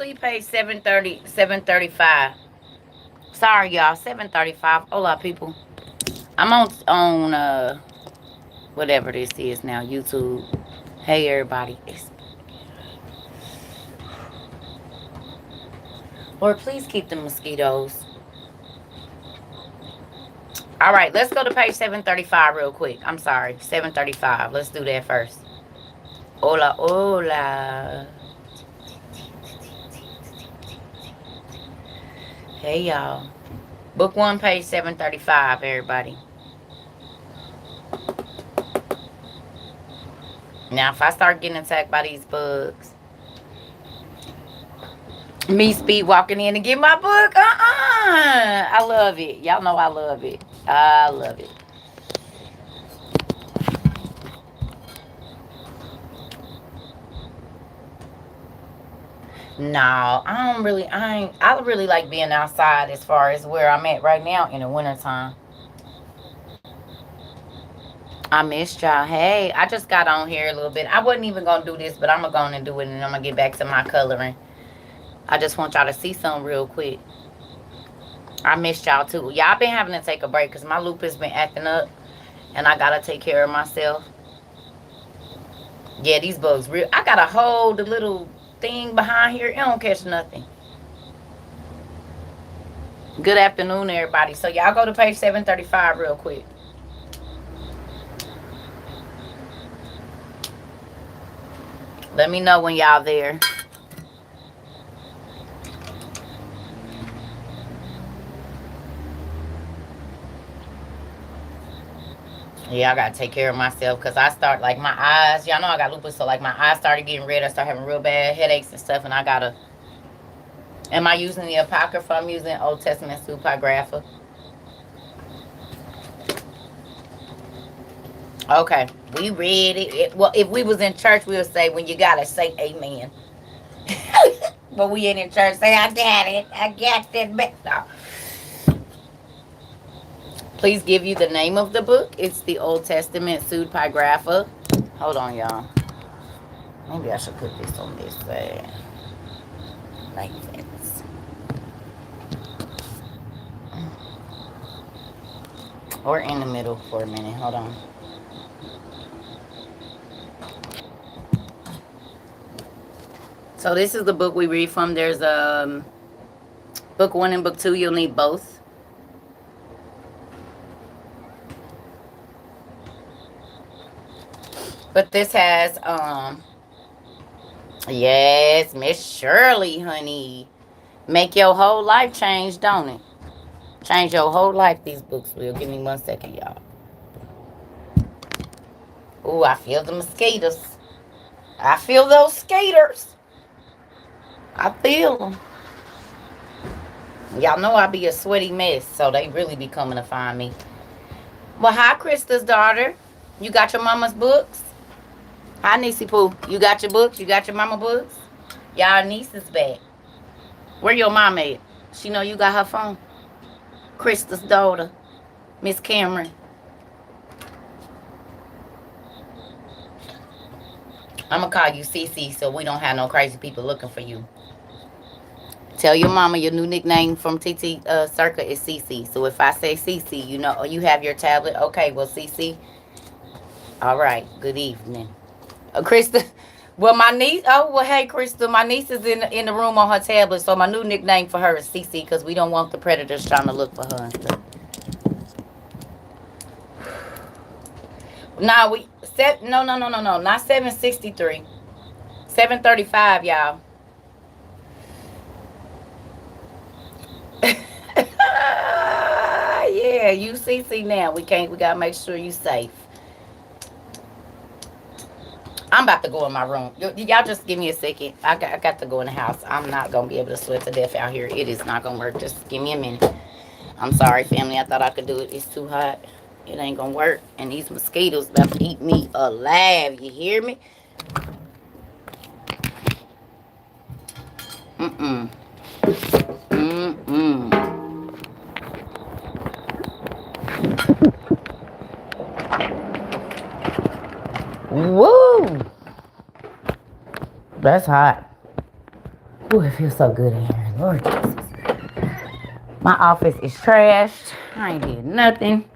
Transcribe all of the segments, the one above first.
actually page 730, 735. Sorry, y'all. 735. Hola, people. I'm on whatever this is now. YouTube. Hey, everybody. Lord, please keep the mosquitoes. All right, let's go to page 735 real quick. I'm sorry. 735. Let's do that first. Hola, hola. Hey, y'all. Book 1, page 735, everybody. Now, if I start getting attacked by these bugs, me speed walking in and get my book, I love it. Y'all know I love it. I love it. No, I really like being outside as far as where I'm at right now in the wintertime. I missed y'all. Hey, I just got on here a little bit. I wasn't even going to do this, but I'm going to go on and do it, and I'm going to get back to my coloring. I just want y'all to see something real quick. I missed y'all too. Y'all been having to take a break because my lupus been acting up, and I got to take care of myself. Yeah, these bugs real. I got to hold the little thing behind here. It don't catch nothing. Good afternoon, everybody. So y'all go to page 735 real quick. Let me know when y'all there. Yeah, I gotta take care of myself because I start like my eyes. Y'all know I got lupus, so like my eyes started getting red. I start having real bad headaches and stuff, and I gotta. Am I using the Apocrypha? I'm using Old Testament Pseudepigrapha. Okay, we read it. Well, if we was in church, we would say when you gotta say Amen. But we ain't in church. Say I got it. I got it. No. Please give you the name of the book. It's the Old Testament Pseudepigrapha. Hold on, y'all. Maybe I should put this on this side. Like this. Or in the middle for a minute. Hold on. So this is the book we read from. There's book 1 and book 2. You'll need both. But this has yes, Miss Shirley, honey. Make your whole life change, don't it? Change your whole life, these books will. Give me 1 second, y'all. Ooh, I feel the mosquitoes. I feel those skaters. I feel them. Y'all know I be a sweaty mess, so they really be coming to find me. Well, hi, Krista's daughter. You got your mama's books? Hi, Niecy Pooh. You got your books? You got your mama books? Y'all niece is back. Where your mama at? She know you got her phone? Krista's daughter, Miss Cameron. I'm going to call you Cece so we don't have no crazy people looking for you. Tell your mama your new nickname from TT Circa is Cece. So if I say Cece, you know, you have your tablet. Okay, well, Cece. All right, good evening. Krista, well, my niece, oh, well, hey, Krista, my niece is in the room on her tablet, so my new nickname for her is Cece because we don't want the predators trying to look for her and stuff. Nah, no, not 763. 735, y'all. Yeah, you CC now. We gotta make sure you safe. I'm about to go in my room. Y'all just give me a second. I got to go in the house. I'm not going to be able to sweat to death out here. It is not going to work. Just give me a minute. I'm sorry, family. I thought I could do it. It's too hot. It ain't going to work. And these mosquitoes about to eat me alive. You hear me? Mm-mm. Mm-mm. Woo! That's hot. Ooh, it feels so good in here. Lord Jesus. My office is trashed. I ain't did nothing.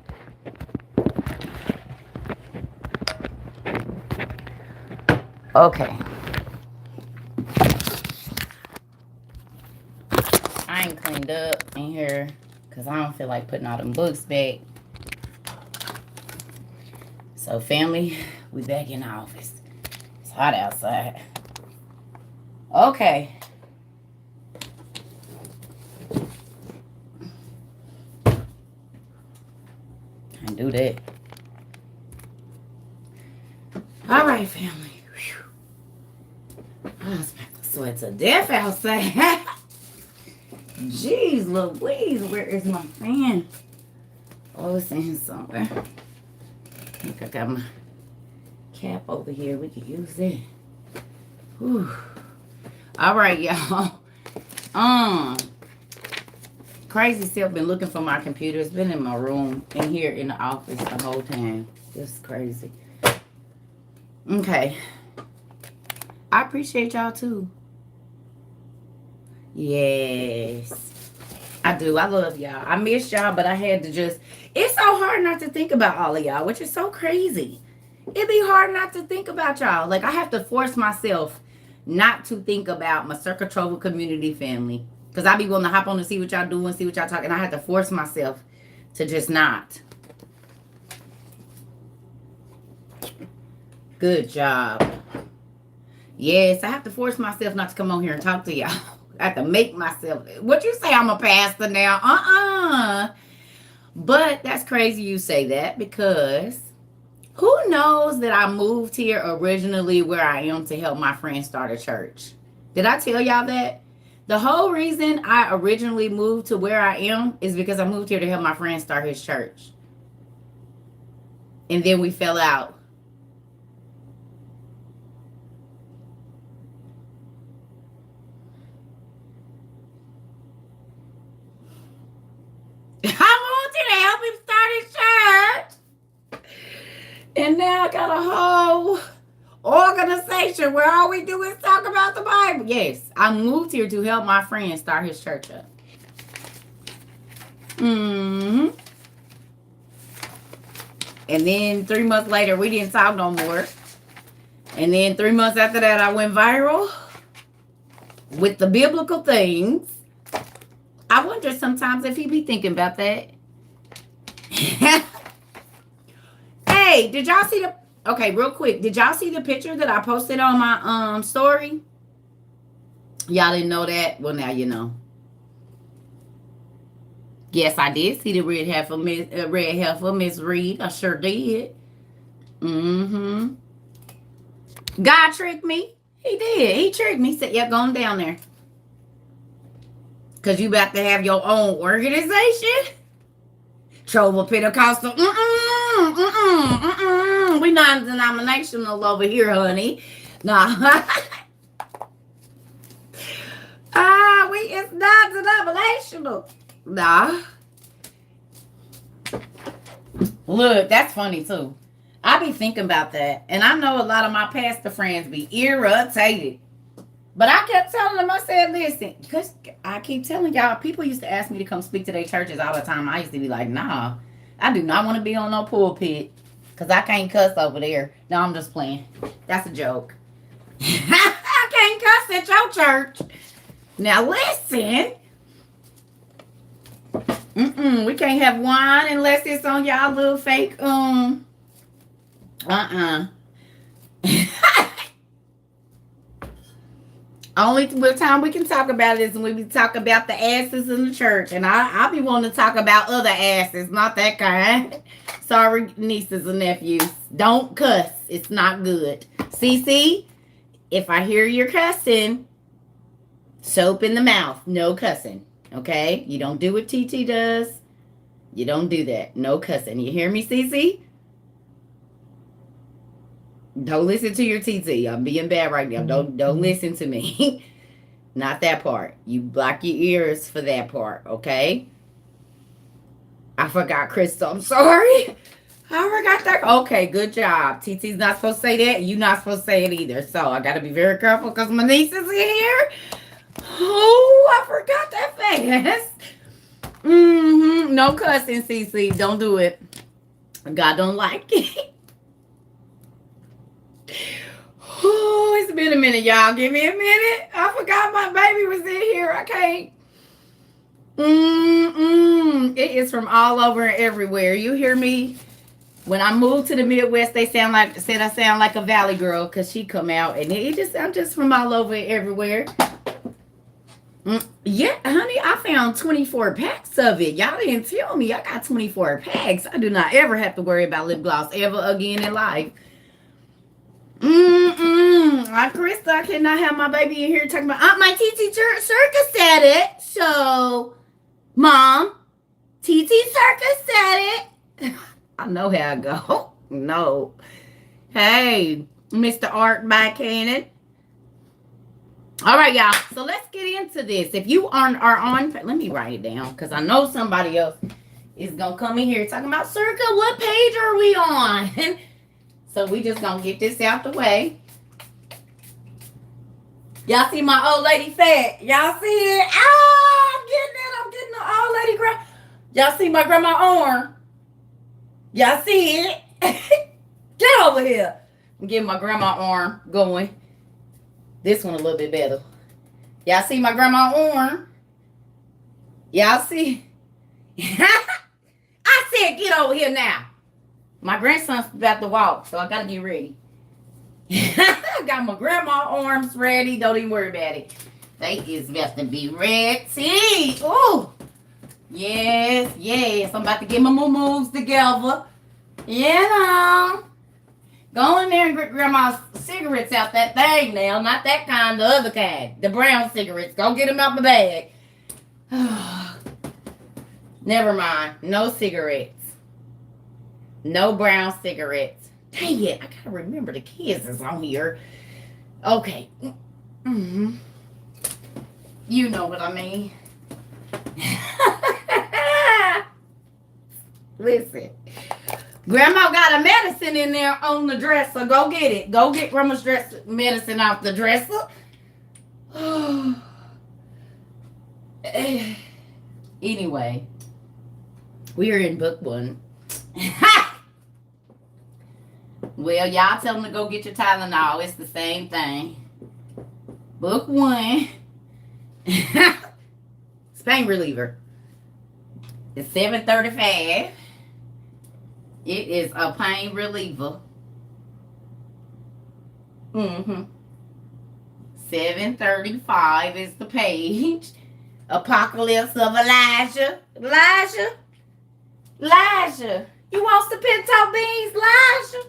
Okay. I ain't cleaned up in here because I don't feel like putting all them books back. So, family, we back in the office. It's hot outside. Okay. Can't do that. All right, family. Whew. I was about to sweat to death outside. Jeez Louise, where is my fan? Oh, it's in here somewhere. I think I got my cap over here. We could use it. Whew. All right, y'all. Crazy self been looking for my computer. It's been in my room in here in the office the whole time. It's crazy. Okay. I appreciate y'all too. Yes. I do. I love y'all. I miss y'all, but I had to just... It's so hard not to think about all of y'all, which is so crazy. It'd be hard not to think about y'all. Like, I have to force myself not to think about my Circle Trover community family. Because I be willing to hop on to see what y'all doing, see what y'all talking. I have to force myself to just not. Good job. Yes, I have to force myself not to come on here and talk to y'all. I have to make myself. What you say? I'm a pastor now? But that's crazy you say that, because who knows that I moved here originally where I am to help my friend start a church? Did I tell y'all that? The whole reason I originally moved to where I am is because I moved here to help my friend start his church. And then we fell out. I moved here to help him start his church. And now I got a whole organization where all we do is talk about the Bible. Yes, I moved here to help my friend start his church up. And then 3 months later, we didn't talk no more. And then 3 months after that, I went viral with the biblical things. I wonder sometimes if he be thinking about that. Hey, did y'all see the... Okay, real quick. Did y'all see the picture that I posted on my story? Y'all didn't know that? Well, now you know. Yes, I did see the red heifer, Miss Reed. I sure did. God tricked me. He did. He tricked me. He said, "Yep, going down there. Because you about to have your own organization." Trover Pentecostal. We non-denominational over here, honey. Nah. It's non-denominational. Nah. Look, that's funny too. I be thinking about that. And I know a lot of my pastor friends be irritated. But I kept telling them, I said, listen, because I keep telling y'all, people used to ask me to come speak to their churches all the time. I used to be like, nah, I do not want to be on no pulpit because I can't cuss over there. No, I'm just playing. That's a joke. I can't cuss at your church. Now, listen. We can't have wine unless it's on y'all little fake, Only time we can talk about it is when we talk about the asses in the church. And I be wanting to talk about other asses, not that kind. Sorry, nieces and nephews. Don't cuss. It's not good. CC, if I hear you're cussing, soap in the mouth. No cussing. Okay? You don't do what TT does. You don't do that. No cussing. You hear me, CC? Don't listen to your TT. I'm being bad right now. Don't listen to me. Not that part. You block your ears for that part, okay? I forgot, Crystal. I'm sorry. I forgot that. Okay, good job. TT's not supposed to say that. You're not supposed to say it either. So I got to be very careful because my niece is in here. Oh, I forgot that fast. No cussing, Cece. Don't do it. God don't like it. Oh, it's been a minute, y'all. Give me a minute. I forgot my baby was in here. I can't. It is from all over and everywhere. You hear me? When I moved to the Midwest, they said I sound like a Valley girl because she come out, and I'm just from all over and everywhere. Yeah, honey, I found 24 packs of it. Y'all didn't tell me I got 24 packs. I do not ever have to worry about lip gloss ever again in life. Krista, I cannot have my baby in here talking about my TT Circus said it. So, Mom, TT Circus said it. I know how I go. No. Hey, Mr. Art by Cannon. All right, y'all. So let's get into this. If you are on, let me write it down because I know somebody else is going to come in here talking about Circa. What page are we on? So we just going to get this out the way. Y'all see my old lady fat? Y'all see it? Ah, I'm getting the old lady grandma. Y'all see my grandma arm? Y'all see it? Get over here. I'm getting my grandma arm going. This one a little bit better. Y'all see my grandma arm? Y'all see? I said get over here now. My grandson's about to walk, so I gotta get ready. I got my grandma arms ready. Don't even worry about it. They is about to be ready. Ooh. Yes. I'm about to get my moves together. You know. Go in there and get grandma's cigarettes out that thing now. Not that kind, the other kind. The brown cigarettes. Go get them out my bag. Never mind. No cigarettes. No brown cigarettes. Dang it. I gotta remember the kids is on here. Okay. You know what I mean. Listen. Grandma got a medicine in there on the dresser. Go get it. Go get grandma's medicine off the dresser. Anyway, we are in book 1. Well, y'all tell them to go get your Tylenol. It's the same thing. Book 1. It's pain reliever. It's $7.35. It is a pain reliever. $7.35 is the page. Apocalypse of Elijah. Elijah. You want some pinto beans, Elijah?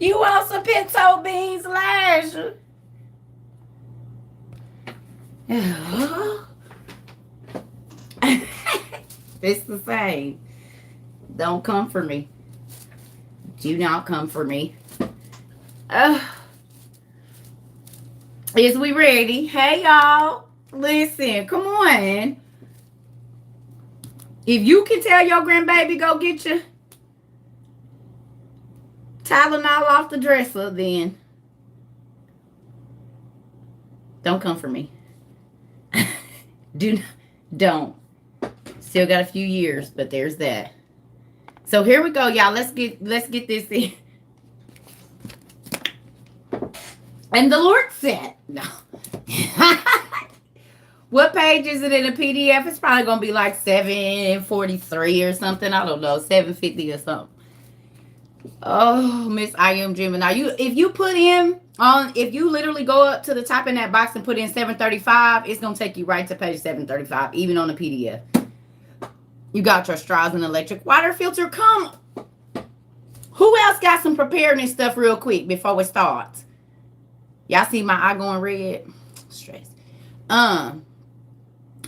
You want some pinto beans, Elijah? It's the same. Don't come for me. Do not come for me. Is we ready? Hey, y'all. Listen, come on. If you can tell your grandbaby go get your Tylenol off the dresser, then don't come for me. Don't. Still got a few years, but there's that. So here we go, y'all. Let's get this in. And the Lord said, no. What page is it in a PDF? It's probably gonna be like 743 or something. I don't know, 750 or something. Oh, Miss I Am Dreaming. Now if you literally go up to the top in that box and put in 735, it's gonna take you right to page 735, even on the PDF. You got your straws and electric water filter. Come. Who else got some preparedness stuff real quick before we start? Y'all see my eye going red? Stress.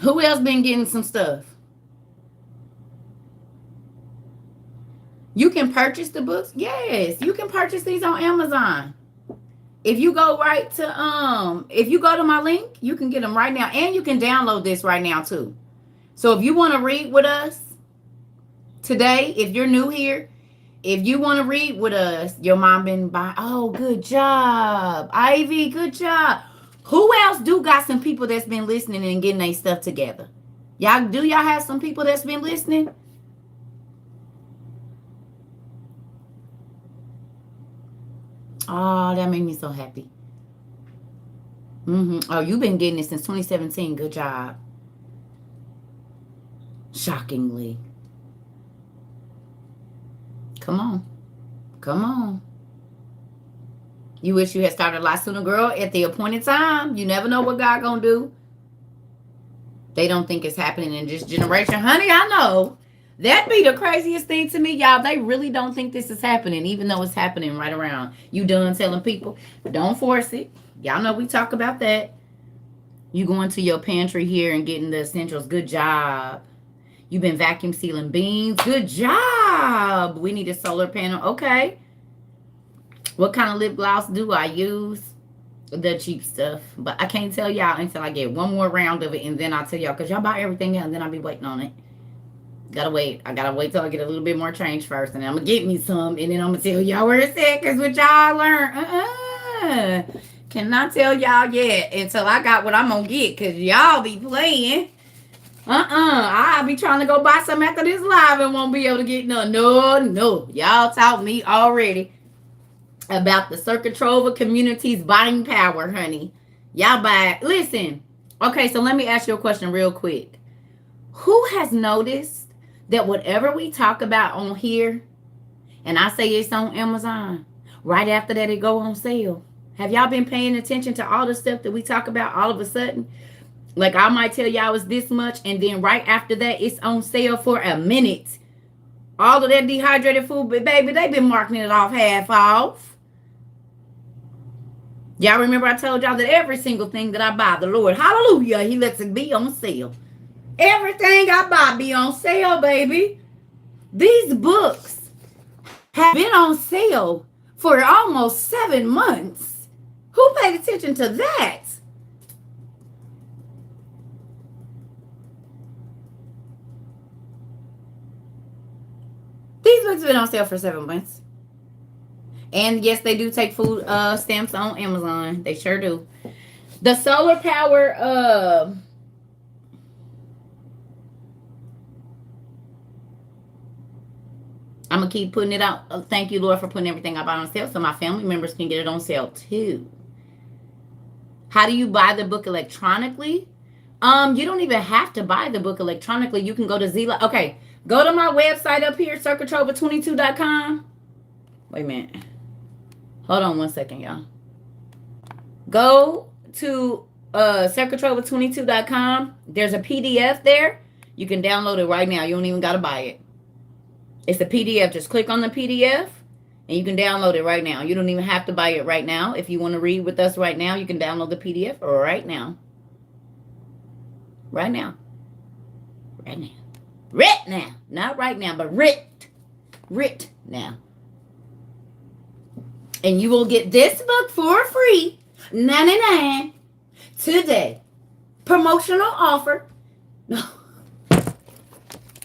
Who else been getting some stuff? You can purchase the books. Yes, you can purchase these on Amazon. If you go if you go to my link, you can get them right now. And you can download this right now too. So if you want to read with us today, if you're new here, if you want to read with us, your mom been by. Oh, good job. Ivy, good job. Who else do got some people that's been listening and getting their stuff together? Y'all have some people that's been listening? Oh, that made me so happy. Oh, you've been getting it since 2017. Good job. Shockingly. Come on. Come on. You wish you had started a lot sooner, girl, at the appointed time. You never know what God gonna do. They don't think it's happening in this generation. Honey, I know. That'd be the craziest thing to me, y'all. They really don't think this is happening, even though it's happening right around. You done telling people, don't force it. Y'all know we talk about that. You going to your pantry here and getting the essentials. Good job. You've been vacuum sealing beans. Good job. We need a solar panel. Okay. What kind of lip gloss do I use? The cheap stuff. But I can't tell y'all until I get one more round of it. And then I'll tell y'all. Because y'all buy everything else. And then I'll be waiting on it. Gotta wait. I gotta wait till I get a little bit more change first. And then I'm going to get me some. And then I'm going to tell y'all where it's at. Because what y'all learn. Cannot tell y'all yet. Until I got what I'm going to get. Because y'all be playing. I'll be trying to go buy some after this live and won't be able to get none. No. Y'all taught me already about the Circuit Trova community's buying power, honey. Y'all buy it. Listen. Okay, so let me ask you a question real quick. Who has noticed that whatever we talk about on here, and I say it's on Amazon, right after that it go on sale? Have y'all been paying attention to all the stuff that we talk about all of a sudden? Like I might tell y'all it's this much, and then right after that, it's on sale for a minute. All of that dehydrated food, but baby, they've been marketing it off half off. Y'all remember I told y'all that every single thing that I buy, the Lord, hallelujah, he lets it be on sale. Everything I buy be on sale, baby. These books have been on sale for almost 7 months. Who paid attention to that? These books have been on sale for 7 months. And yes, they do take food stamps on Amazon. They sure do. The solar power I'm going to keep putting it out. Thank you, Lord, for putting everything I buy on sale so my family members can get it on sale too. How do you buy the book electronically? You don't even have to buy the book electronically. You can go to Zila. Okay, go to my website up here, circuitrova22.com. Wait a minute. Hold on one second, y'all. Go to circuitrova22.com. There's a PDF there. You can download it right now. You don't even got to buy it. It's a PDF. Just click on the PDF and you can download it right now. You don't even have to buy it right now. If you want to read with us right now, you can download the PDF right now. Right now. Right now. Right now. Not right now, but writ now. And you will get this book for free, $99 today. Promotional offer. No.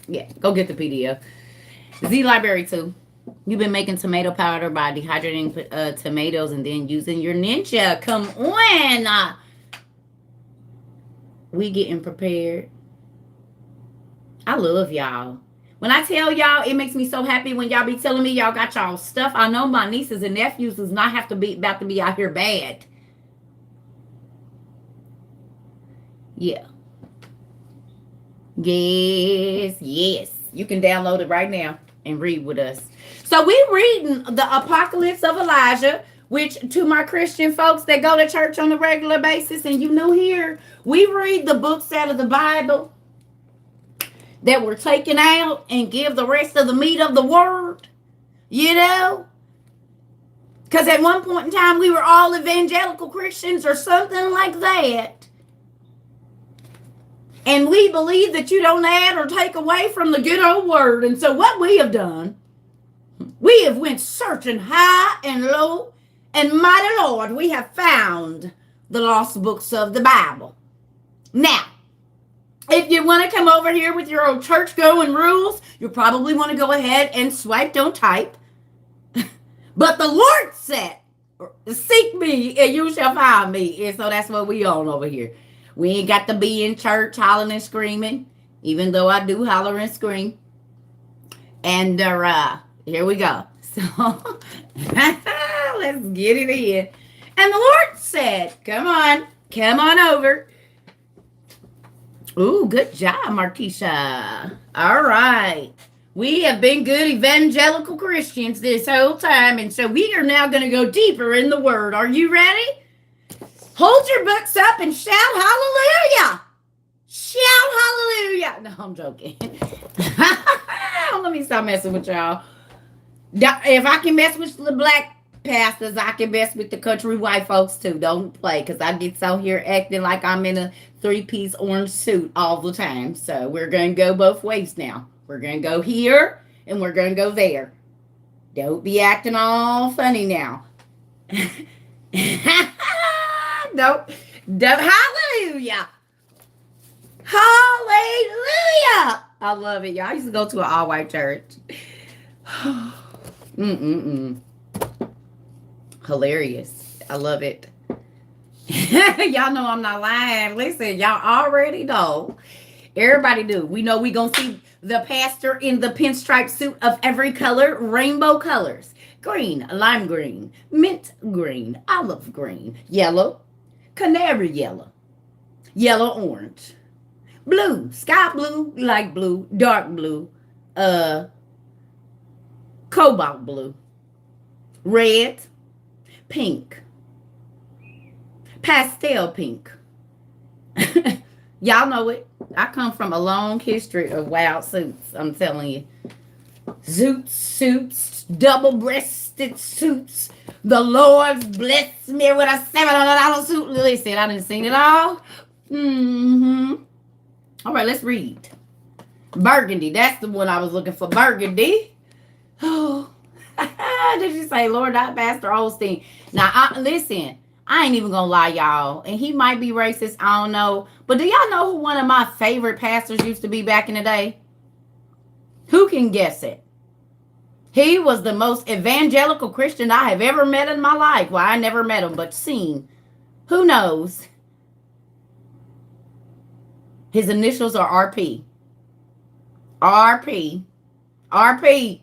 Yeah, go get the PDF. Z Library too. You've been making tomato powder by dehydrating tomatoes and then using your ninja. Come on. We getting prepared. I love y'all. When I tell y'all, it makes me so happy when y'all be telling me y'all got y'all stuff. I know my nieces and nephews does not have to be about to be out here bad. Yeah. Yes. You can download it right now and read with us. So we reading the Apocalypse of Elijah, which to my Christian folks that go to church on a regular basis, and you know here, we read the books out of the Bible that were taken out and give the rest of the meat of the word, you know? Because at one point in time, we were all evangelical Christians or something like that. And we believe that you don't add or take away from the good old word. And so what we have done, we have went searching high and low, and mighty Lord, we have found the lost books of the Bible. Now, if you want to come over here with your old church-going rules, you probably want to go ahead and swipe, don't type. But the Lord said, seek me me, and you shall find me. And so that's what we on over here. We ain't got to be in church hollering and screaming, even though I do holler and scream. And here we go. So let's get it in. And the Lord said, come on over. Ooh, good job, Markeisha. All right. We have been good evangelical Christians this whole time, and so we are now going to go deeper in the Word. Are you ready? Hold your books up and shout hallelujah. Shout hallelujah. No, I'm joking. Let me stop messing with y'all. If I can mess with the black pastors, I can mess with the country white folks too. Don't play, because I get so here acting like I'm in a 3-piece orange suit all the time. So we're going to go both ways now. We're going to go here and we're going to go there. Don't be acting all funny now. Nope. Hallelujah. Hallelujah. I love it, y'all. I used to go to an all-white church. Hilarious. I love it. Y'all know I'm not lying. Listen, y'all already know. Everybody do. We know we gonna see the pastor in the pinstripe suit of every color, rainbow colors. Green, lime green, mint green, olive green, yellow, canary yellow, yellow orange, blue, sky blue, light blue, dark blue, cobalt blue, red, pink, pastel pink. Y'all know it. I come from a long history of wild suits. I'm telling you. Zoot suits, double-breasted suits. The Lord's blessed me with a $700 suit. Listen, I didn't sing it all. All right, let's read. Burgundy. That's the one I was looking for. Burgundy. Oh, did you say Lord, not Pastor Osteen? Now, listen, I ain't even gonna lie, y'all. And he might be racist, I don't know. But do y'all know who one of my favorite pastors used to be back in the day? Who can guess it? He was the most evangelical Christian I have ever met in my life. Well, I never met him, but seen. Who knows? His initials are RP. RP. RP.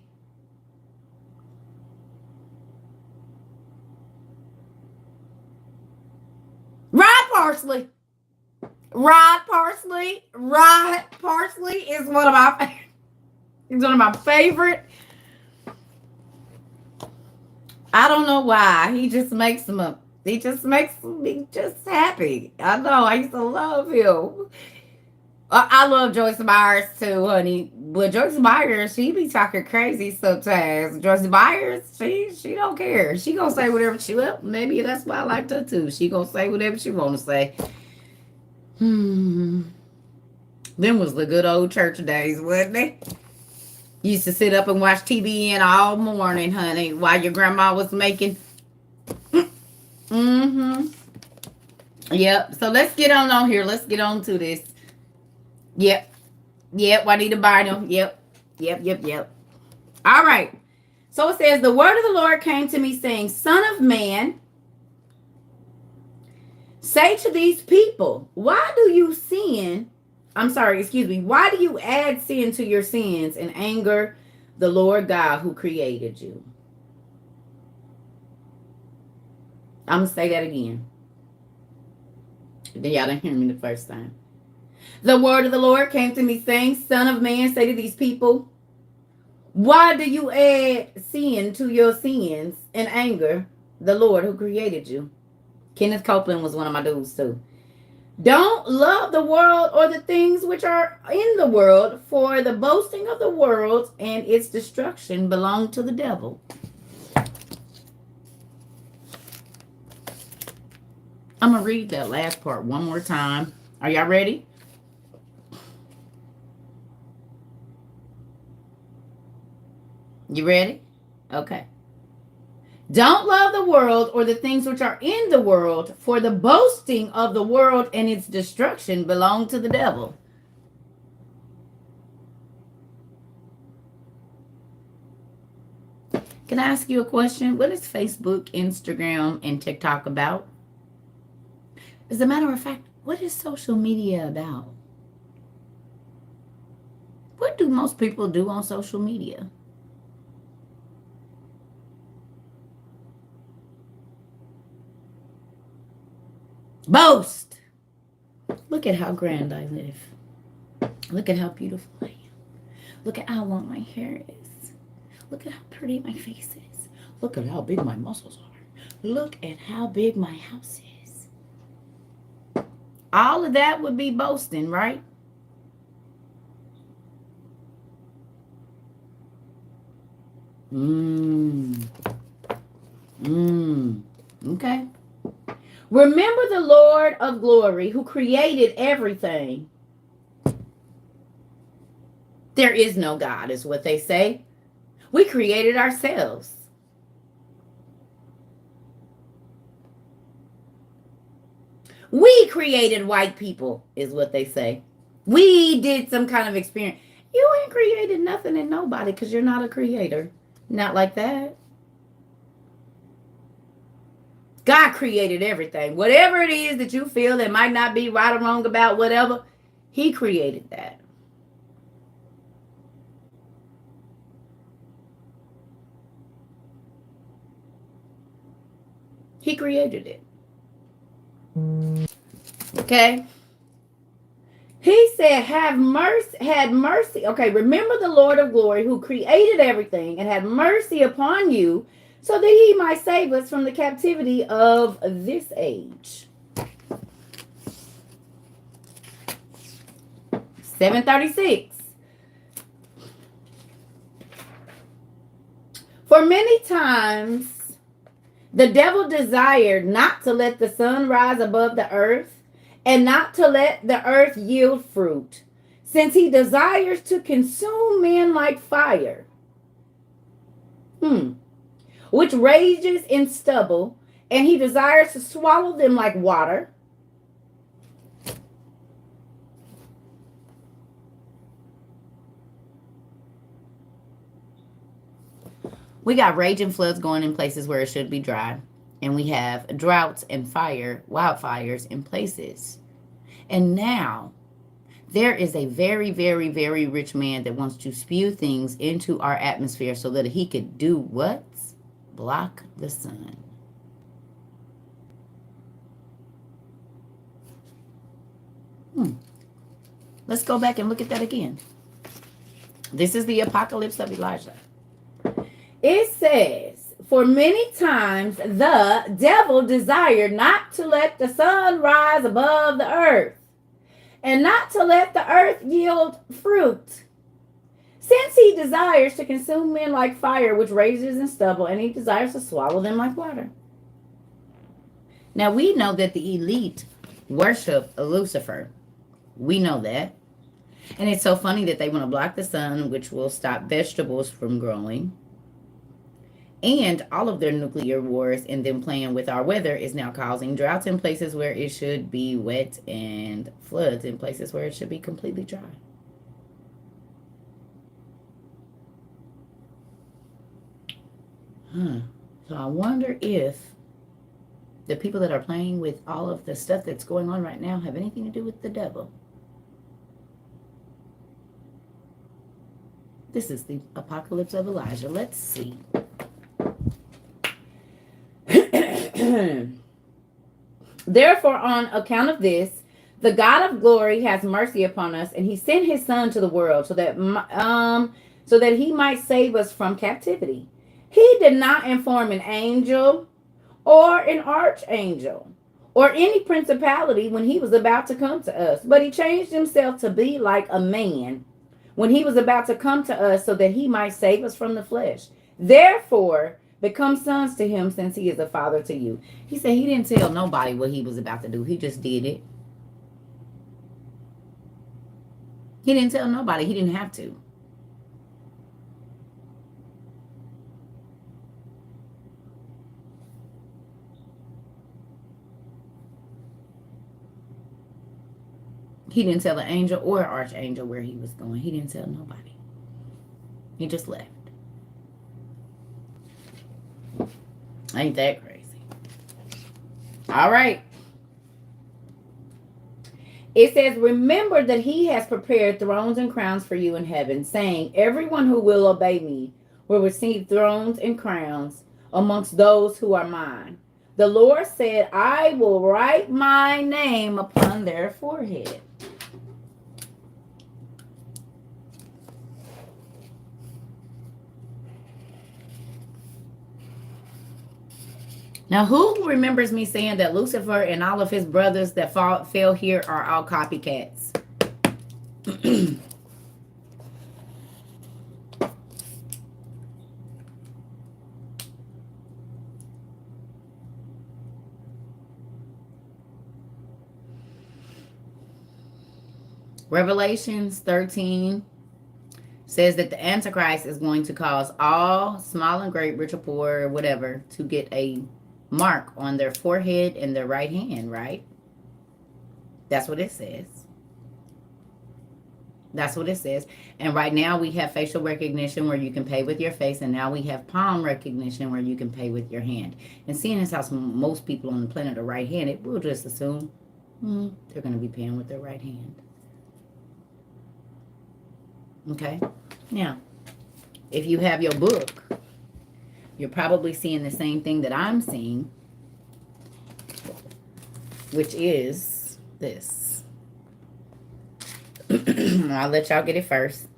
Rod Parsley. Rod Parsley. Rod Parsley is one of my he's one of my favorite. I don't know why. He just makes me just happy. I know. I used to love him. I love Joyce Myers too, honey. But Joyce Myers, she be talking crazy sometimes. Joyce Myers, she don't care. She gonna say whatever she will. Maybe that's why I liked her too. She gonna say whatever she wanna say. Them was the good old church days, wasn't they? Used to sit up and watch TVN all morning, honey, while your grandma was making. Yep. So let's get on here. Let's get on to this. Yep. Juanita Bynum. Yep. All right. So it says, the word of the Lord came to me saying, Son of man, say to these people, why do you add sin to your sins and anger the Lord God who created you? I'm going to say that again. Y'all didn't hear me the first time. The word of the Lord came to me saying, Son of man, say to these people, why do you add sin to your sins and anger the Lord who created you? Kenneth Copeland was one of my dudes too. Don't love the world or the things which are in the world, for the boasting of the world and its destruction belong to the devil. I'm going to read that last part one more time. Are y'all ready? You ready? Okay. Don't love the world or the things which are in the world, for the boasting of the world and its destruction belong to the devil. Can I ask you a question? What is Facebook, Instagram, and TikTok about? As a matter of fact, what is social media about? What do most people do on social media? Boast. Look at how grand I live. Look at how beautiful I am. Look at how long my hair is. Look at how pretty my face is. Look at how big my muscles are. Look at how big my house is. All of that would be boasting, right? Okay. Remember the Lord of glory who created everything. There is no God, is what they say. We created ourselves. We created white people, is what they say. We did some kind of experience. You ain't created nothing and nobody because you're not a creator. Not like that. God created everything. Whatever it is that you feel that might not be right or wrong about whatever, He created that. He created it. Okay? He said, have mercy, had mercy. Okay, remember the Lord of glory who created everything and had mercy upon you so that He might save us from the captivity of this age. 736. For many times the devil desired not to let the sun rise above the earth and not to let the earth yield fruit, since he desires to consume men like fire, which rages in stubble, and he desires to swallow them like water. We got raging floods going in places where it should be dry. And we have droughts and wildfires in places. And now there is a very, very, very rich man that wants to spew things into our atmosphere so that he could do what? Block the sun. Let's go back and look at that again. This is the apocalypse of Elijah. It says, for many times the devil desired not to let the sun rise above the earth and not to let the earth yield fruit, since he desires to consume men like fire, which rages in stubble, and he desires to swallow them like water. Now, we know that the elite worship Lucifer. We know that. And it's so funny that they want to block the sun, which will stop vegetables from growing. And all of their nuclear wars and them playing with our weather is now causing droughts in places where it should be wet and floods in places where it should be completely dry. So I wonder if the people that are playing with all of the stuff that's going on right now have anything to do with the devil. This is the apocalypse of Elijah. Let's see. Therefore, on account of this, the God of glory has mercy upon us, and He sent His Son to the world so that He might save us from captivity. He did not inform an angel or an archangel or any principality when He was about to come to us, but He changed Himself to be like a man when He was about to come to us so that He might save us from the flesh. Therefore, become sons to Him, since He is a father to you. He said He didn't tell nobody what He was about to do. He just did it. He didn't tell nobody. He didn't have to. He didn't tell the angel or archangel where He was going. He didn't tell nobody. He just left. Ain't that crazy? All right. It says, remember that he has prepared thrones and crowns for you in heaven, saying, everyone who will obey me will receive thrones and crowns amongst those who are mine. The Lord said, I will write my name upon their forehead. Now, who remembers me saying that Lucifer and all of his brothers that fell here are all copycats? Revelations 13 says that the Antichrist is going to cause all, small and great, rich or poor, whatever, to get a mark on their forehead and their right hand, right? That's what it says. That's what it says. And right now we have facial recognition where you can pay with your face, and now we have palm recognition where you can pay with your hand. And seeing as how most people on the planet are right-handed, we'll just assume they're going to be paying with their right hand. Okay? Now, if you have your book, you're probably seeing the same thing that I'm seeing, which is this. I'll let y'all get it first.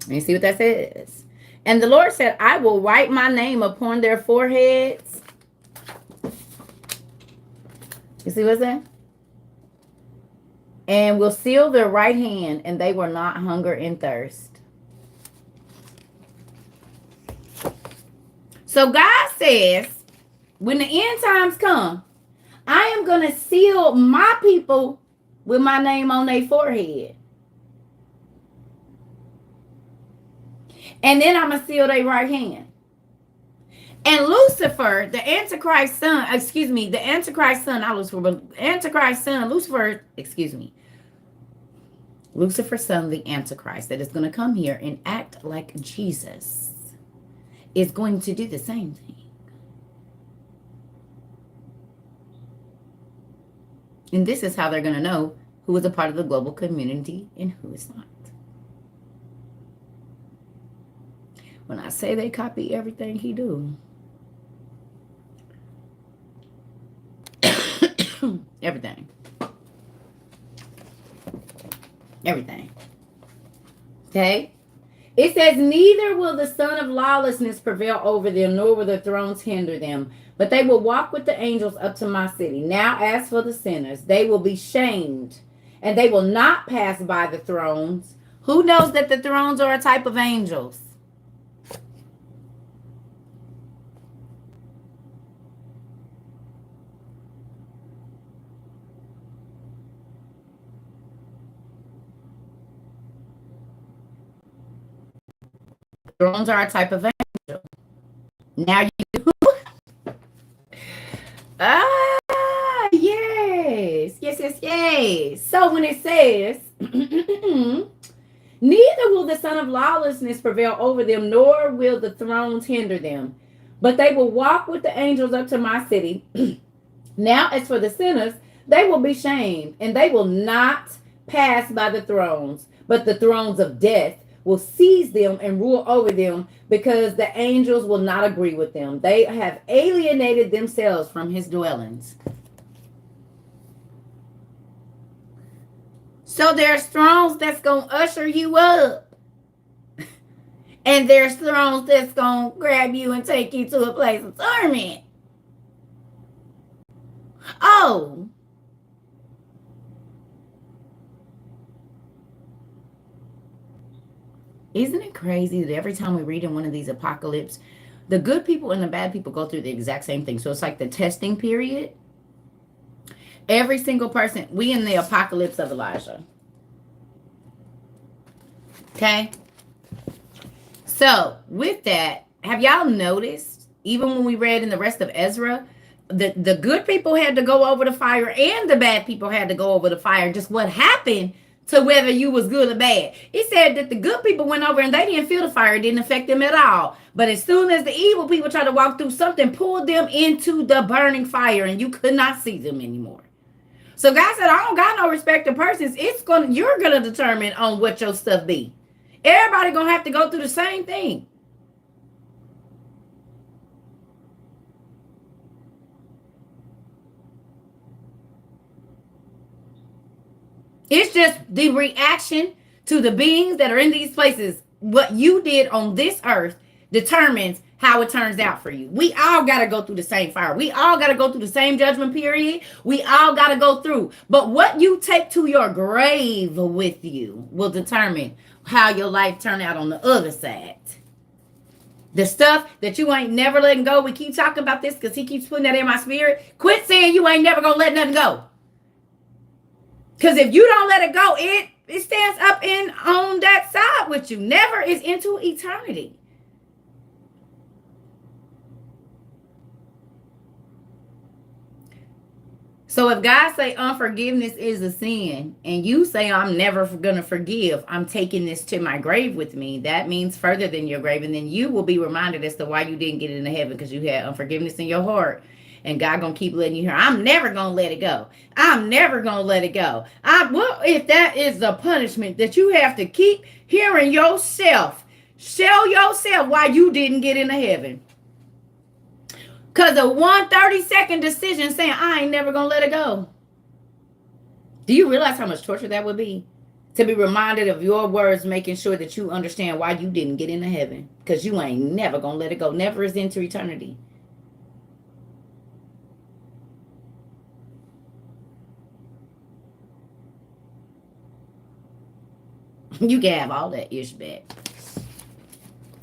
Let me see what that says. And the Lord said, I will write my name upon their foreheads. You see what's that? And will seal their right hand, and they will not hunger and thirst. So God says, when the end times come, I am going to seal my people with my name on their forehead. And then I'm going to seal their right hand. And Lucifer, the Antichrist son, not Lucifer, Antichrist son, Lucifer's son, the Antichrist, that is going to come here and act like Jesus, is going to do the same thing. And this is how they're going to know who is a part of the global community and who is not. When I say they copy everything he do, everything. Okay? It says, neither will the son of lawlessness prevail over them, nor will the thrones hinder them, but they will walk with the angels up to my city. Now, as for the sinners, they will be shamed, and they will not pass by the thrones. Who knows that the thrones are a type of angels? Thrones are a type of angel. Now you yes. So when it says, neither will the son of lawlessness prevail over them, nor will the thrones hinder them, but they will walk with the angels up to my city. Now, as for the sinners, they will be shamed, and they will not pass by the thrones, but the thrones of death will seize them and rule over them, because the angels will not agree with them. They have alienated themselves from his dwellings. So there's thrones that's going to usher you up. And there's thrones that's going to grab you and take you to a place of torment. Oh. Isn't it crazy that every time we read in one of these apocalypse, the good people and the bad people go through the exact same thing? So it's like the testing period. Every single person, we in the apocalypse of Elijah. Okay? So, with that, have y'all noticed, even when we read in the rest of Ezra, the good people had to go over the fire and the bad people had to go over the fire. Just what happened to whether you was good or bad. It said that the good people went over and they didn't feel the fire. It didn't affect them at all. But as soon as the evil people tried to walk through, something pulled them into the burning fire and you could not see them anymore. So God said, I don't got no respect to persons. You're gonna determine on what your stuff be. Everybody gonna have to go through the same thing. It's just the reaction to the beings that are in these places. What you did on this earth determines how it turns out for you. We all got to go through the same fire. We all got to go through the same judgment period. We all got to go through. But what you take to your grave with you will determine how your life turn out on the other side. The stuff that you ain't never letting go. We keep talking about this because he keeps putting that in my spirit. Quit saying you ain't never going to let nothing go. Because if you don't let it go, it stands up in on that side with you. Never is into eternity. So if God say unforgiveness is a sin, and you say I'm never going to forgive, I'm taking this to my grave with me, that means further than your grave. And then you will be reminded as to why you didn't get into heaven, because you had unforgiveness in your heart. And God gonna keep letting you hear, I'm never gonna let it go. I'm never gonna let it go. Well, if that is the punishment that you have to keep hearing yourself, show yourself why you didn't get into heaven. Because of 1 30-second decision saying, I ain't never gonna let it go. Do you realize how much torture that would be? To be reminded of your words, making sure that you understand why you didn't get into heaven. Because you ain't never gonna let it go. Never is into eternity. You can have all that ish back.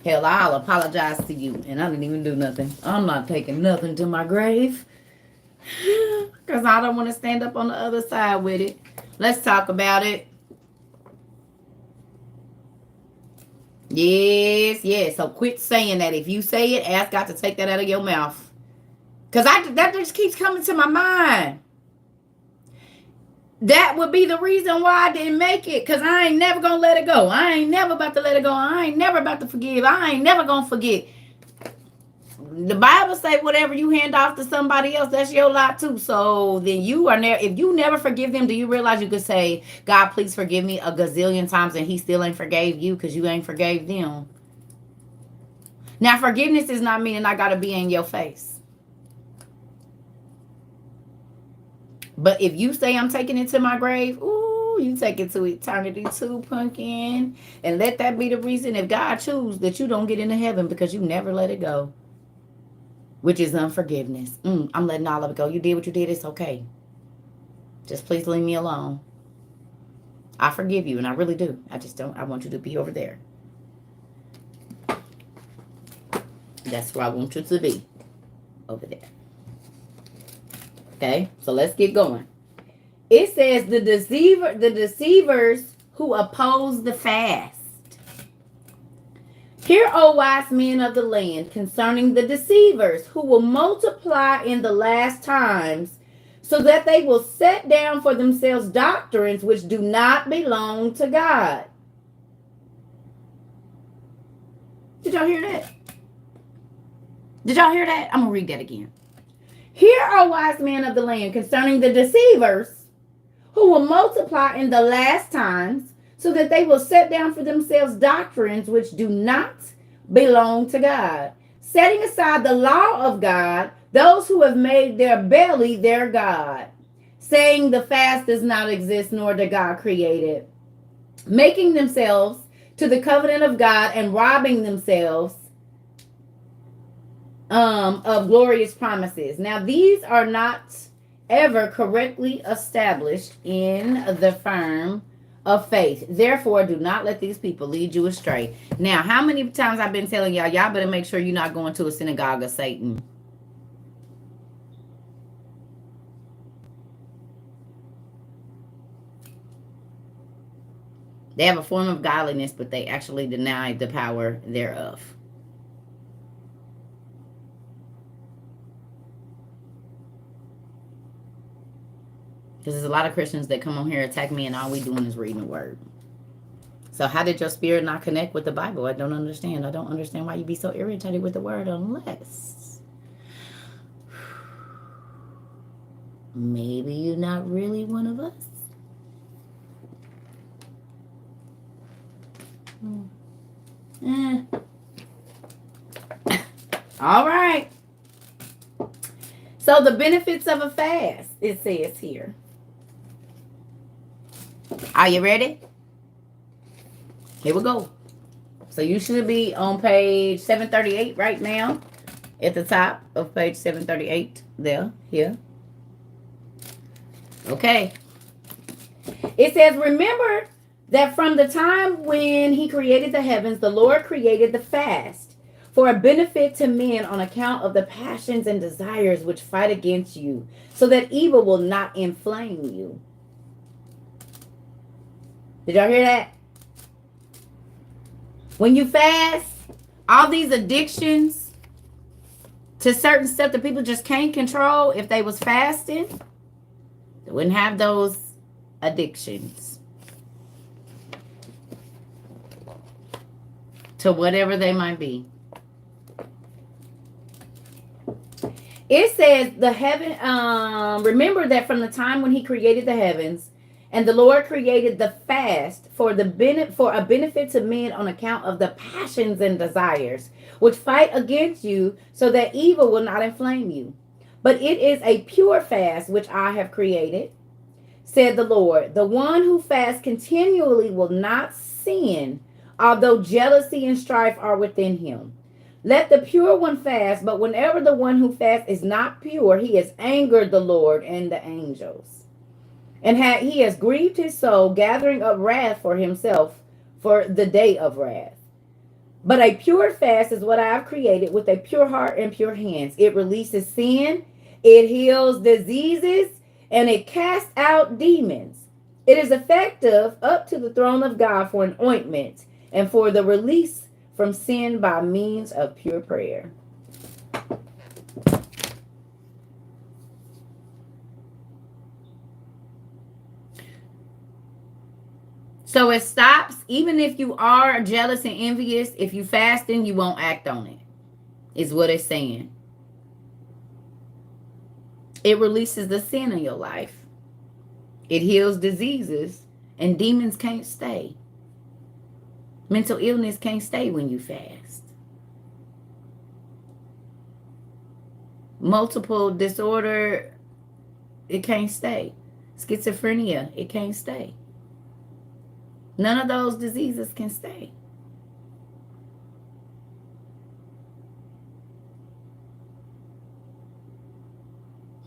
Hell, I'll apologize to you. And I didn't even do nothing. I'm not taking nothing to my grave. Because I don't want to stand up on the other side with it. Let's talk about it. Yes. So quit saying that. If you say it, ask God to take that out of your mouth. Because that just keeps coming to my mind. That would be the reason why I didn't make it. Because I ain't never going to let it go. I ain't never about to let it go. I ain't never about to forgive. I ain't never going to forget. The Bible say whatever you hand off to somebody else, that's your lot too. So then you are never, if you never forgive them, do you realize you could say, God, please forgive me a gazillion times and he still ain't forgave you because you ain't forgave them. Now, forgiveness is not meaning I got to be in your face. But if you say I'm taking it to my grave, ooh, you take it to eternity too, pumpkin. And let that be the reason, if God chooses, that you don't get into heaven because you never let it go. Which is unforgiveness. I'm letting all of it go. You did what you did. It's okay. Just please leave me alone. I forgive you, and I really do. I want you to be over there. That's where I want you to be. Over there. Okay, so let's get going. It says the deceivers who oppose the fast. Hear, O wise men of the land, concerning the deceivers who will multiply in the last times, so that they will set down for themselves doctrines which do not belong to God. Did y'all hear that? Did y'all hear that? I'm going to read that again. Hear, O wise men of the land, concerning the deceivers who will multiply in the last times, so that they will set down for themselves doctrines which do not belong to God, setting aside the law of God, those who have made their belly their God, saying the fast does not exist, nor did God create it, making themselves to the covenant of God and robbing themselves of glorious promises. Now, these are not ever correctly established in the firm of faith. Therefore, do not let these people lead you astray. Now, how many times I've been telling y'all better make sure you're not going to a synagogue of Satan. They have a form of godliness, but they actually deny the power thereof. Because there's a lot of Christians that come on here, attack me, and all we doing is reading the word. So how did your spirit not connect with the Bible? I don't understand. I don't understand why you be so irritated with the word unless maybe you're not really one of us. All right. So the benefits of a fast, it says here. Are you ready? Here we go. So you should be on page 738 right now. At the top of page 738. There. Here. Okay. It says, remember that from the time when he created the heavens, the Lord created the fast for a benefit to men on account of the passions and desires which fight against you, so that evil will not inflame you. Did y'all hear that? When you fast, all these addictions to certain stuff that people just can't control, if they was fasting, they wouldn't have those addictions to whatever they might be. It says the heaven, remember that from the time when he created the heavens, and the Lord created the fast for a benefit to men on account of the passions and desires which fight against you, so that evil will not inflame you. But it is a pure fast which I have created, said the Lord. The one who fasts continually will not sin, although jealousy and strife are within him. Let the pure one fast, but whenever the one who fasts is not pure, he has angered the Lord and the angels. And he has grieved his soul, gathering up wrath for himself for the day of wrath. But a pure fast is what I have created, with a pure heart and pure hands. It releases sin, it heals diseases, and it casts out demons. It is effective up to the throne of God for an ointment and for the release from sin by means of pure prayer. So it stops, even if you are jealous and envious, if you fasting, you won't act on it, is what it's saying. It releases the sin in your life. It heals diseases, and demons can't stay. Mental illness can't stay when you fast. Multiple disorder, it can't stay. Schizophrenia, it can't stay. None of those diseases can stay.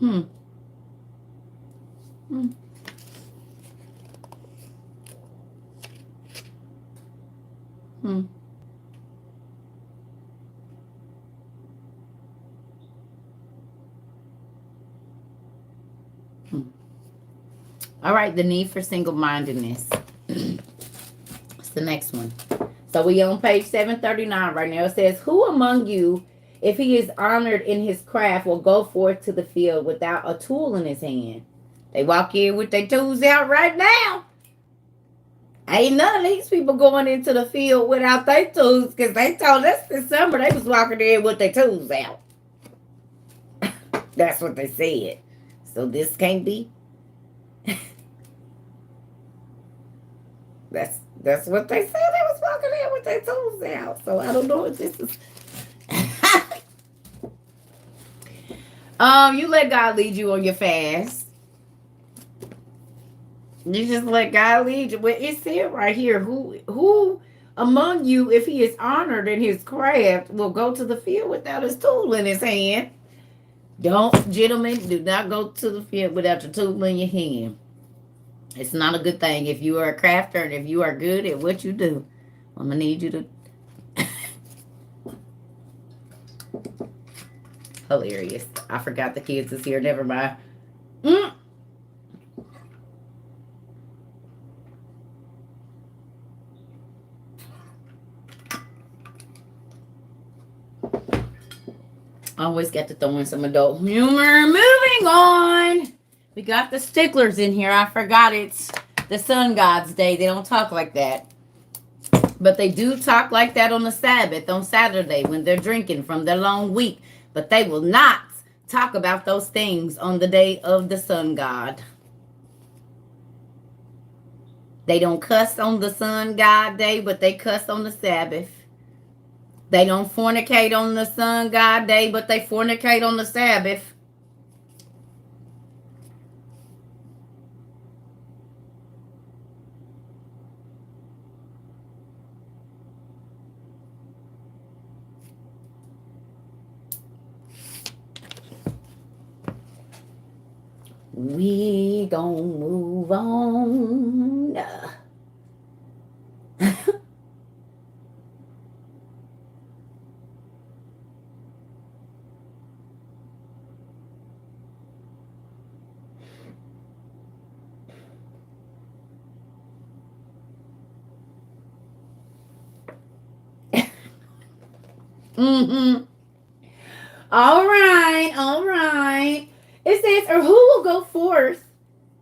Hmm. All right, the need for single-mindedness. What's the next one? So we on page 739 right now. It says, who among you, if he is honored in his craft, will go forth to the field without a tool in his hand? They walk in with their tools out right now. Ain't none of these people going into the field without their tools, because they told us this summer they was walking in with their tools out. That's what they said. So this can't be. That's what they said. They was walking in with their tools out. So I don't know if this is. You let God lead you on your fast. You just let God lead you. But it said right here, who among you, if he is honored in his craft, will go to the field without his tool in his hand? Don't, gentlemen, do not go to the field without your tool in your hand. It's not a good thing. If you are a crafter and if you are good at what you do, I'm going to need you to... Hilarious. I forgot the kids is here. Never mind. Always got to throw in some adult humor. Moving on. We got the sticklers in here. I forgot it's the sun god's day. They don't talk like that. But they do talk like that on the Sabbath, on Saturday, when they're drinking from their long week. But they will not talk about those things on the day of the sun god. They don't cuss on the sun god day, but they cuss on the Sabbath. They don't fornicate on the sun god day, but they fornicate on the Sabbath. We gon' move on. Mm-hmm. All right, all right. It says, or who will go forth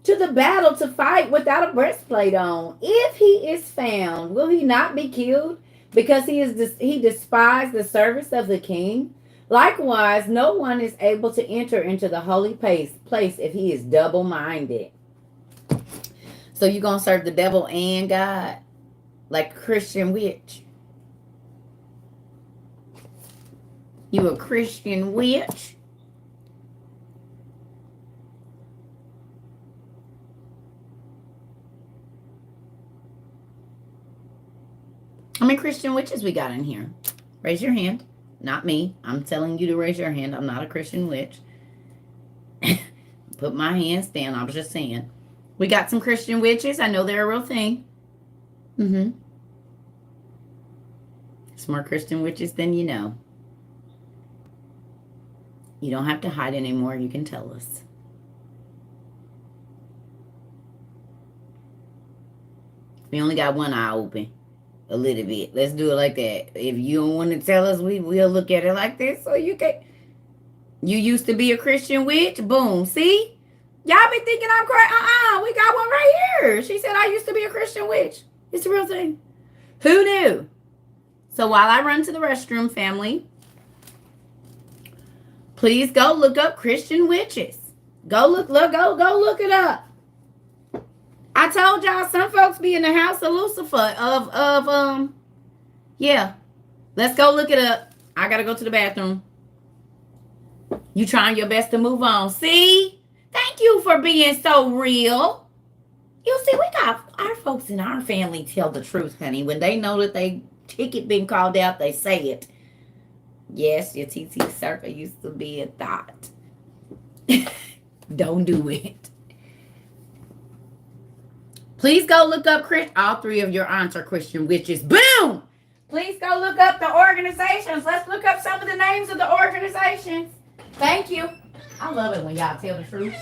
to the battle to fight without a breastplate on? If he is found, will he not be killed because he despised the service of the king? Likewise, no one is able to enter into the holy place if he is double-minded. So you're going to serve the devil and God like a Christian witch. You a Christian witch? How many Christian witches we got in here? Raise your hand. Not me. I'm telling you to raise your hand. I'm not a Christian witch. Put my hands down. I was just saying. We got some Christian witches. I know they're a real thing. Mm-hmm. Some more Christian witches than you know. You don't have to hide anymore. You can tell us. We only got one eye open. A little bit. Let's do it like that. If you don't want to tell us, we'll look at it like this. So you can. You used to be a Christian witch. Boom. See? Y'all be thinking I'm crazy. We got one right here. She said I used to be a Christian witch. It's a real thing. Who knew? So while I run to the restroom, family, please go look up Christian witches. Go look it up. I told y'all some folks be in the house of Lucifer yeah. Let's go look it up. I gotta go to the bathroom. You trying your best to move on. See? Thank you for being so real. You see, we got our folks in our family tell the truth, honey. When they know that they ticket been called out, they say it. Yes, your TT circle used to be a thought. Don't do it. Please go look up all three of your aunts are Christian witches. Boom! Please go look up the organizations. Let's look up some of the names of the organizations. Thank you. I love it when y'all tell the truth.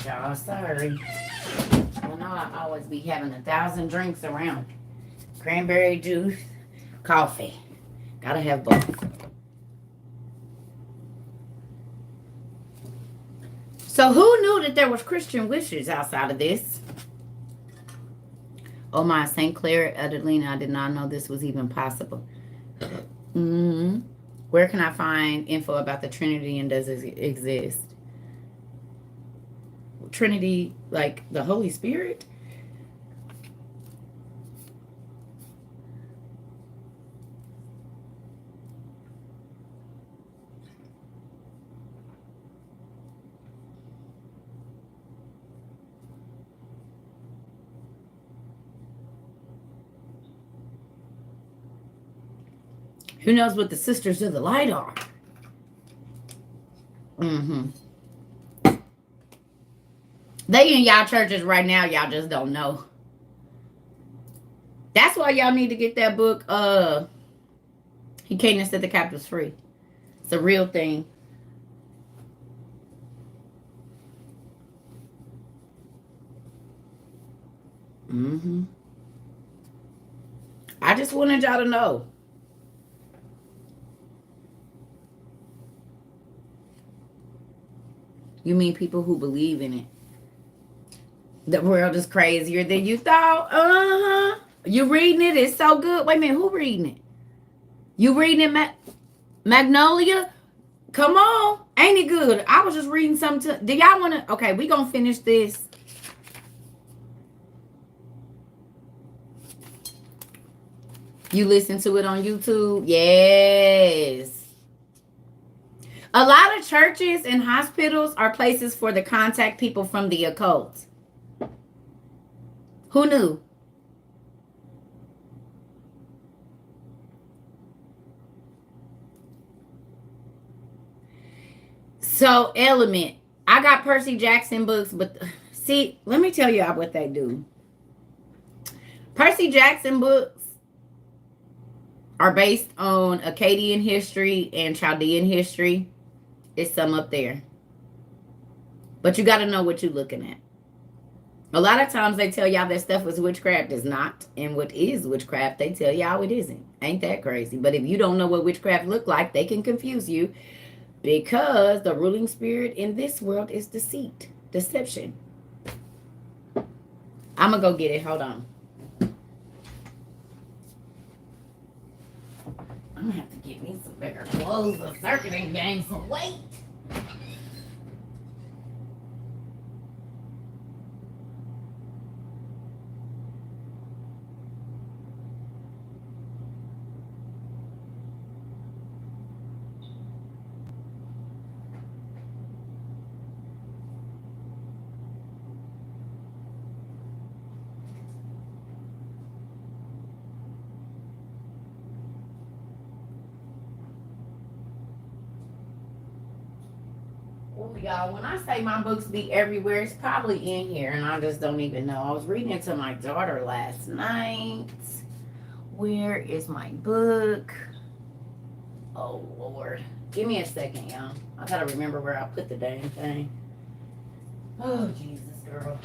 y'all. Sorry. Well, no, I always be having 1,000 drinks around. Cranberry juice, coffee. Gotta have both. So who knew that there was Christian wishes outside of this? Oh my, St. Clair, Adelina, I did not know this was even possible. Mm-hmm. Where can I find info about the Trinity, and does it exist? Trinity, like the Holy Spirit? Who knows what the Sisters of the Light are? Mm-hmm. They in y'all churches right now, y'all just don't know. That's why y'all need to get that book, He Came and Set the Captives Free. It's a real thing. Mm-hmm. I just wanted y'all to know. You mean people who believe in it? The world is crazier than you thought. Uh-huh. You reading it? It's so good. Wait a minute, who reading it? You reading it, Magnolia? Come on. Ain't it good? I was just reading something. Do y'all want to? Okay, we gonna finish this. You listen to it on YouTube? Yes. A lot of churches and hospitals are places for the contact people from the occult. Who knew? So, Element. I got Percy Jackson books, but see, let me tell y'all what they do. Percy Jackson books are based on Akkadian history and Chaldean history. It's some up there. But you got to know what you're looking at. A lot of times they tell y'all that stuff is witchcraft is not. And what is witchcraft, they tell y'all it isn't. Ain't that crazy? But if you don't know what witchcraft look like, they can confuse you. Because the ruling spirit in this world is deceit. Deception. I'm going to go get it. Hold on. I'm going to have to get me some bigger clothes. The circuit ain't gained some weight. Y'all, when I say my books be everywhere, it's probably in here and I just don't even know. I was reading it to my daughter last night. Where is my book? Oh, Lord. Give me a second, y'all. I gotta remember where I put the dang thing. Oh, Jesus, girl.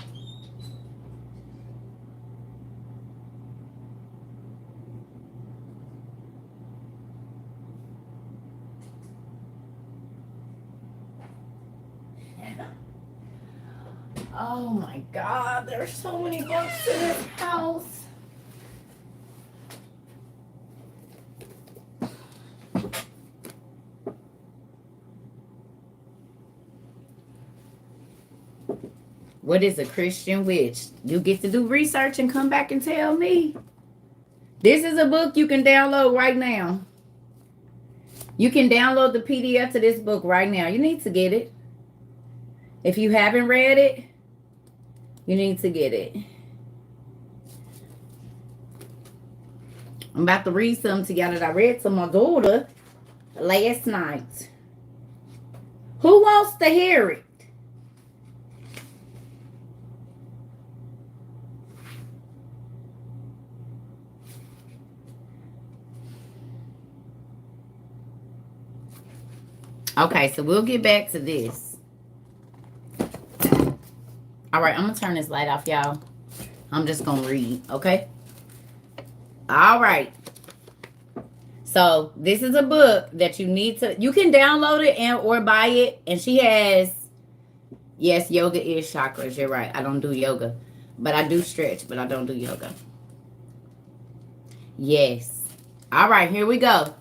Oh my God, there's so many books in this house. What is a Christian witch? You get to do research and come back and tell me. This is a book you can download right now. You can download the PDF to this book right now. You need to get it. If you haven't read it, you need to get it. I'm about to read something to y'all that I read to my daughter last night. Who wants to hear it? Okay, so we'll get back to this. All right, I'm going to turn this light off, y'all. I'm just going to read, okay? All right. So this is a book that you need to, you can download it and or buy it. And she has, yes, yoga is chakras. You're right. I don't do yoga, but I do stretch, but I don't do yoga. Yes. All right, here we go.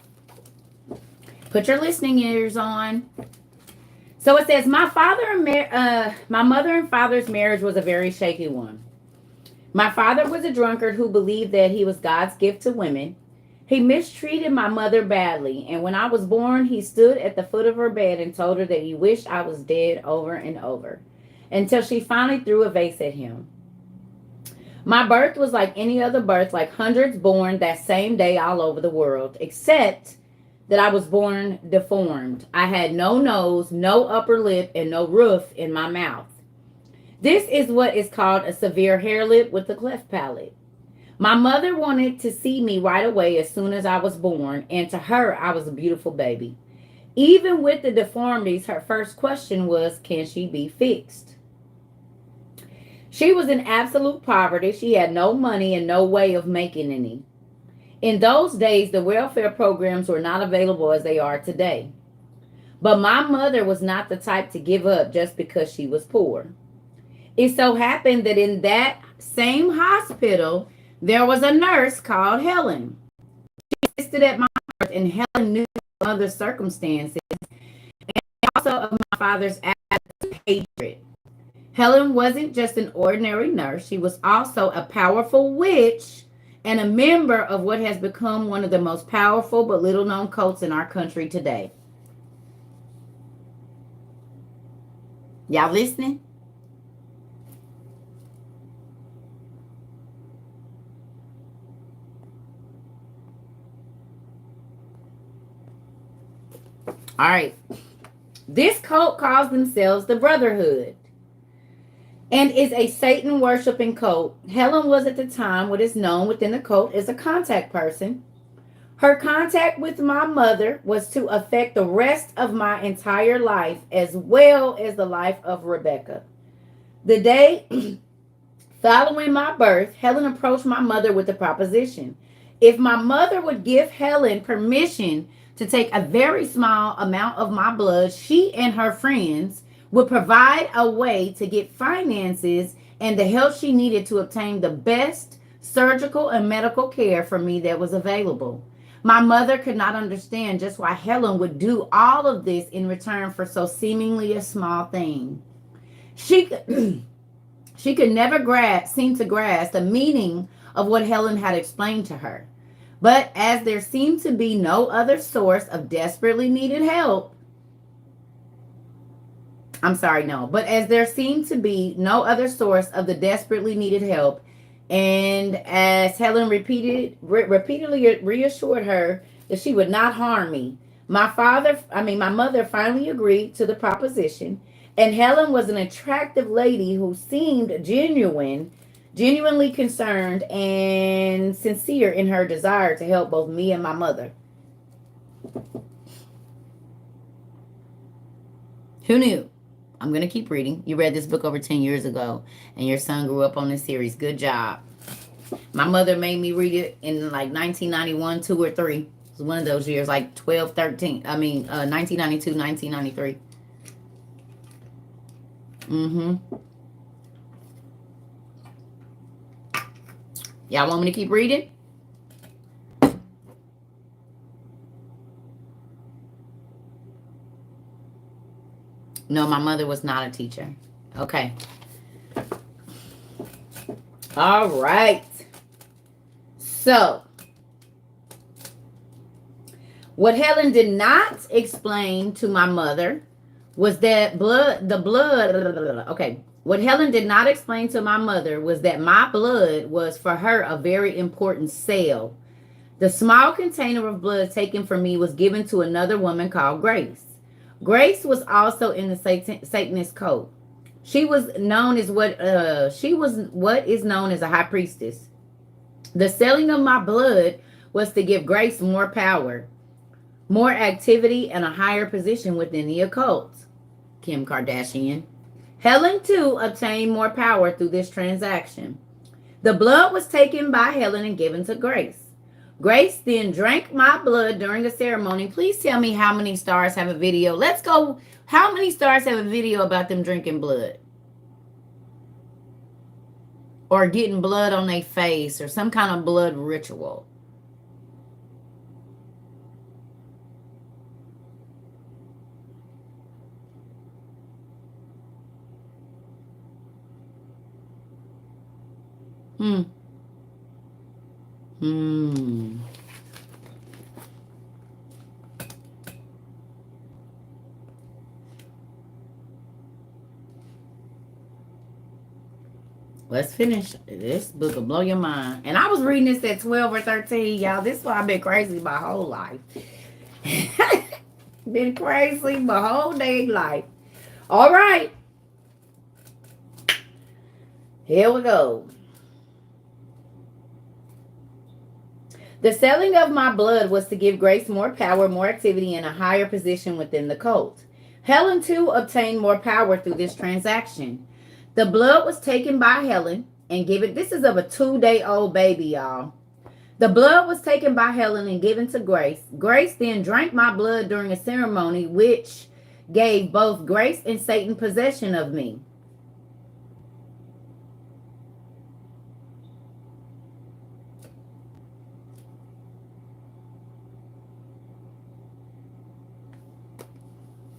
Put your listening ears on. So it says, my mother and father's marriage was a very shaky one. My father was a drunkard who believed that he was God's gift to women. He mistreated my mother badly, and when I was born, he stood at the foot of her bed and told her that he wished I was dead over and over, until she finally threw a vase at him. My birth was like any other birth, like hundreds born that same day all over the world, except that I was born deformed. I had no nose, no upper lip, and no roof in my mouth. This is what is called a severe hair lip with a cleft palate. My mother wanted to see me right away as soon as I was born, and to her, I was a beautiful baby. Even with the deformities, her first question was, can she be fixed? She was in absolute poverty. She had no money and no way of making any. In those days, the welfare programs were not available as they are today. But my mother was not the type to give up just because she was poor. It so happened that in that same hospital, there was a nurse called Helen. She assisted at my birth, and Helen knew my mother's circumstances and also of my father's absolute hatred. Helen wasn't just an ordinary nurse. She was also a powerful witch and a member of what has become one of the most powerful but little known cults in our country today. Y'all listening? All right. This cult calls themselves the Brotherhood and is a Satan worshiping cult. Helen was at the time what is known within the cult as a contact person. Her contact with my mother was to affect the rest of my entire life as well as the life of Rebecca. The day following my birth, Helen approached my mother with the proposition. If my mother would give Helen permission to take a very small amount of my blood, she and her friends would provide a way to get finances and the help she needed to obtain the best surgical and medical care for me that was available. My mother could not understand just why Helen would do all of this in return for so seemingly a small thing. She could never seem to grasp the meaning of what Helen had explained to her. But as there seemed to be no other source of desperately needed help, but as there seemed to be no other source of the desperately needed help, and as Helen repeatedly reassured her that she would not harm me, my mother finally agreed to the proposition, and Helen was an attractive lady who seemed genuinely concerned and sincere in her desire to help both me and my mother. Who knew? I'm going to keep reading. You read this book over 10 years ago, and your son grew up on this series. Good job. My mother made me read it in like 1991, 2 or 3. It was one of those years, like 1992, 1993. Y'all want me to keep reading? No, my mother was not a teacher. Okay. All right. So, what Helen did not explain to my mother was that What Helen did not explain to my mother was that my blood was for her a very important sale. The small container of blood taken from me was given to another woman called Grace. Grace was also in the Satanist cult. She was known as what is known as a high priestess. The selling of my blood was to give Grace more power, more activity, and a higher position within the occult. Kim Kardashian. Helen too obtained more power through this transaction. The blood was taken by Helen and given to Grace. Grace then drank my blood during the ceremony. Please tell me how many stars have a video. Let's go. How many stars have a video about them drinking blood? Or getting blood on their face or some kind of blood ritual. Hmm. Hmm. Let's finish. This book will blow your mind. And I was reading this at 12 or 13, y'all. This is why I've been crazy my whole life. Been crazy my whole dang life. All right. Here we go. The selling of my blood was to give Grace more power, more activity, and a higher position within the cult. Helen, too, obtained more power through this transaction. The blood was taken by Helen and given. This is of a 2-day-old baby, y'all. The blood was taken by Helen and given to Grace. Grace then drank my blood during a ceremony which gave both Grace and Satan possession of me.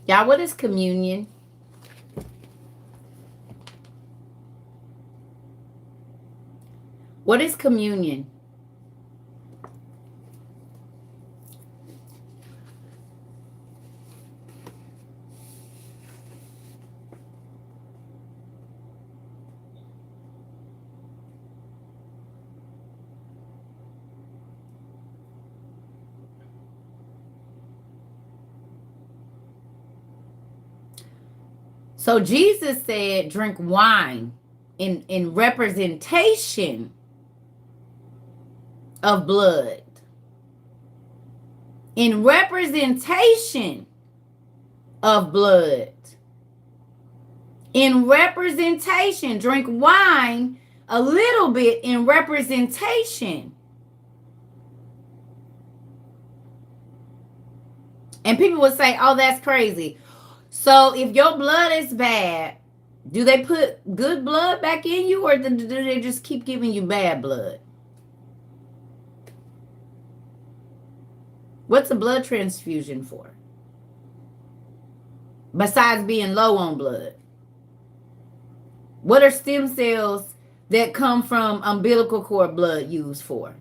Y'all, what is communion? What is communion? So Jesus said, drink wine in representation of blood. In representation of blood. In representation. Drink wine a little bit in representation. And people would say, oh, that's crazy. So if your blood is bad, do they put good blood back in you, or do they just keep giving you bad blood? What's a blood transfusion for? Besides being low on blood. What are stem cells that come from umbilical cord blood used for?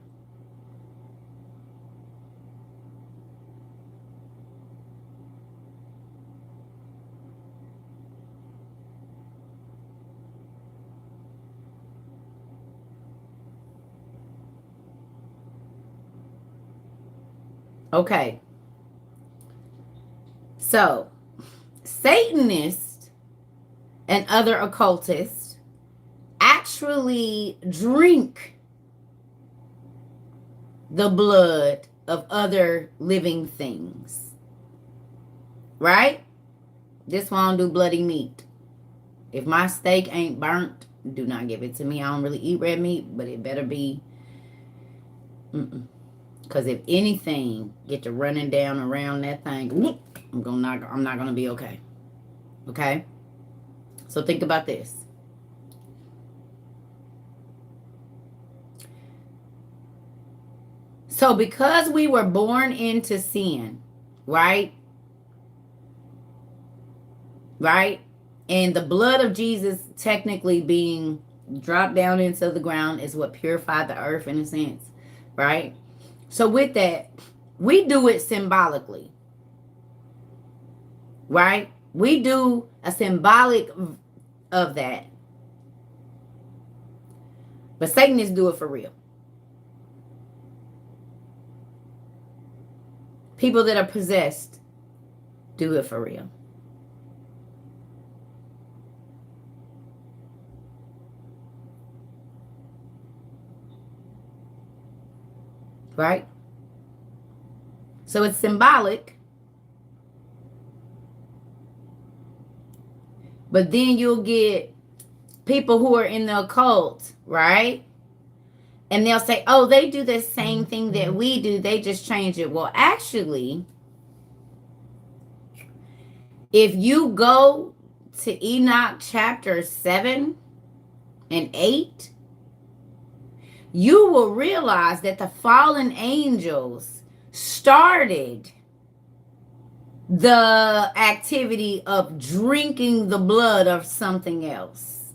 Okay. So, Satanists and other occultists actually drink the blood of other living things. Right? This one don't do bloody meat. If my steak ain't burnt, do not give it to me. I don't really eat red meat, but it better be. Because if anything get to running down around that thing, I'm not gonna be okay. Okay? So think about this. So because we were born into sin, right? Right? And the blood of Jesus technically being dropped down into the ground is what purified the earth in a sense, right? So with that, we do it symbolically, right? We do a symbolic of that. But Satanists do it for real. People that are possessed do it for real. Right? So it's symbolic. But then you'll get people who are in the occult, right? And they'll say, oh, they do the same thing that we do. They just change it. Well, actually, if you go to Enoch chapter 7 and 8, you will realize that the fallen angels started the activity of drinking the blood of something else.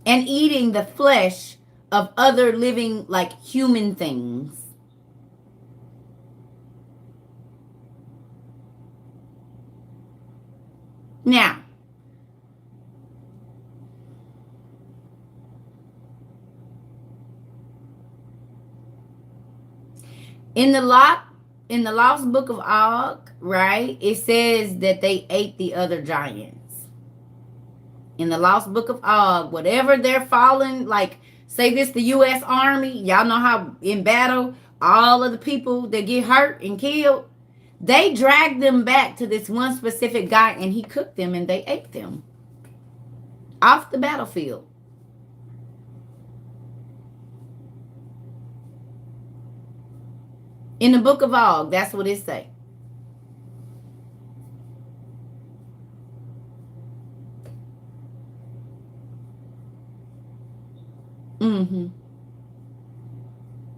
And eating the flesh of other living, like human things. Now, in the lost book of Og, right, it says that they ate the other giants. In the lost book of Og, whatever they're fallen, like, say this, the U.S. Army, y'all know how in battle, all of the people that get hurt and killed, they dragged them back to this one specific guy, and he cooked them, and they ate them off the battlefield. In the book of Og, that's what it say.